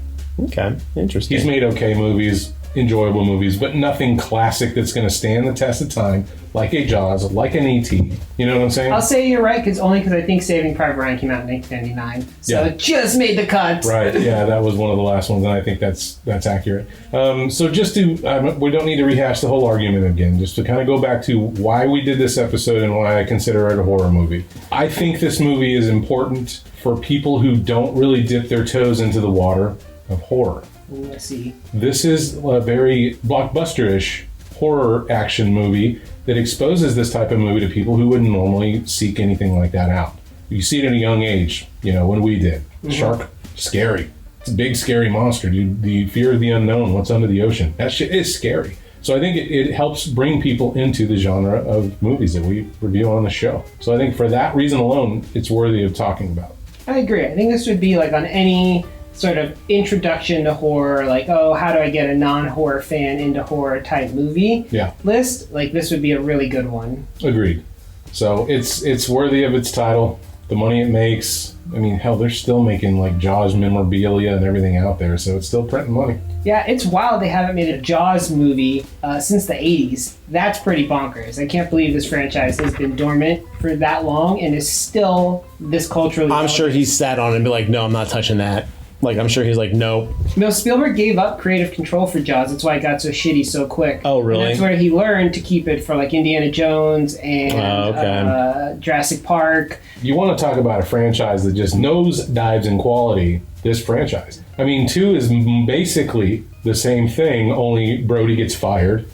Okay. Interesting. He's made okay movies, enjoyable movies, but nothing classic that's going to stand the test of time, like a Jaws, like an E.T. You know what I'm saying? I'll say you're right, because I think Saving Private Ryan came out in 1999. So Yeah. it just made the cut. Right, yeah, that was one of the last ones, and I think that's accurate. So just to, we don't need to rehash the whole argument again, just to kind of go back to why we did this episode and why I consider it a horror movie. I think this movie is important for people who don't really dip their toes into the water of horror. Let's see. This is a very blockbuster-ish horror action movie that exposes this type of movie to people who wouldn't normally seek anything like that out. You see it at a young age, when we did. Shark, scary. It's a big, scary monster, dude. The fear of the unknown, what's under the ocean. That shit is scary. So I think it helps bring people into the genre of movies that we review on the show. So I think for that reason alone, it's worthy of talking about. I agree. I think this would be on any sort of introduction to horror, how do I get a non-horror fan into horror type movie Yeah. list? This would be a really good one. Agreed. So it's worthy of its title. The money it makes. I mean, hell, they're still making like Jaws memorabilia and everything out there, so it's still printing money. Yeah, it's wild they haven't made a Jaws movie since the 80s. That's pretty bonkers. I can't believe this franchise has been dormant for that long and is still this culturally. I'm sure he sat on it and be like, no, I'm not touching that. Like, I'm sure he's like, no. No, Spielberg gave up creative control for Jaws. That's why it got so shitty so quick. Oh, really? And that's where he learned to keep it for like Indiana Jones and Jurassic Park. You want to talk about a franchise that just nosedives in quality, this franchise. I mean, 2 is basically the same thing, only Brody gets fired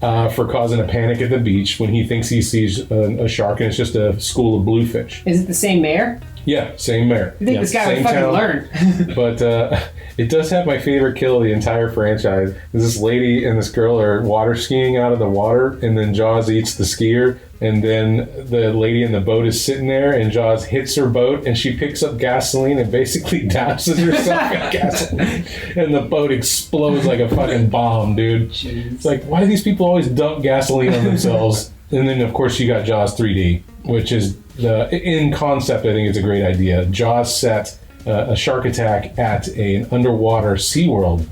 for causing a panic at the beach when he thinks he sees a shark and it's just a school of bluefish. Is it the same mayor? Yeah, same mayor. You think this guy would fucking learn? But it does have my favorite kill of the entire franchise. This lady and this girl are water skiing out of the water, and then Jaws eats the skier, and then the lady in the boat is sitting there, and Jaws hits her boat, and she picks up gasoline and basically douses herself in gasoline, and the boat explodes like a fucking bomb, dude. Jeez. It's like, why do these people always dump gasoline on themselves? And then, of course, you got Jaws 3D, which is, in concept, I think it's a great idea. Jaws set a shark attack at an underwater SeaWorld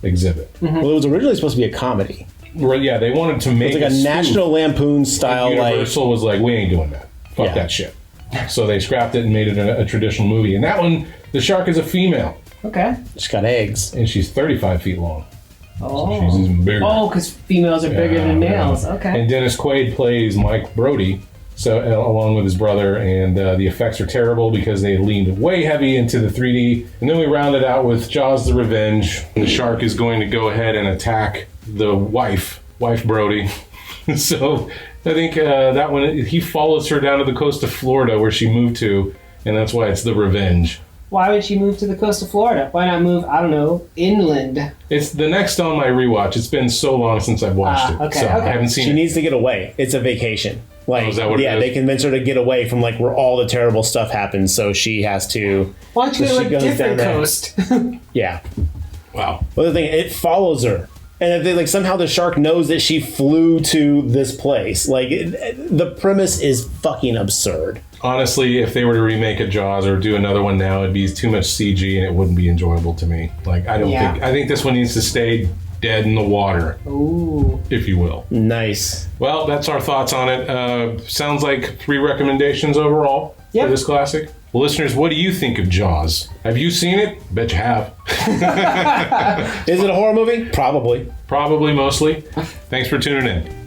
exhibit. Mm-hmm. Well, it was originally supposed to be a comedy. Right, yeah, they wanted to make it was like a National Lampoon style. Universal was like, we ain't doing that. Fuck that shit. So they scrapped it and made it a traditional movie. And that one, the shark is a female. Okay. She's got eggs. And she's 35 feet long. Oh. So she's even bigger. Oh, because females are bigger than males. Yeah. Okay. And Dennis Quaid plays Mike Brody, so along with his brother, and the effects are terrible because they leaned way heavy into the 3D. And then we round it out with Jaws: The Revenge. The shark is going to go ahead and attack the wife Brody. So I think that one, he follows her down to the coast of Florida where she moved to, and that's why it's The Revenge. Why would she move to the coast of Florida? Why not move, I don't know, inland? It's the next on my rewatch. It's been so long since I've watched it. Okay, so okay. I haven't seen it. She needs to get away. It's a vacation. Like, is that what it is? They convince her to get away from like where all the terrible stuff happens, so she has to. Why don't you go to a different coast? Yeah. Wow. Well, the thing, it follows her. And they, like, somehow the shark knows that she flew to this place. Like, the premise is fucking absurd. Honestly, if they were to remake a Jaws or do another one now, it'd be too much CG and it wouldn't be enjoyable to me. Like, I think this one needs to stay dead in the water. Ooh. If you will. Nice. Well, that's our thoughts on it. Sounds like 3 recommendations overall for this classic. Well, listeners, what do you think of Jaws? Have you seen it? Bet you have. Is it a horror movie? Probably. Probably, mostly. Thanks for tuning in.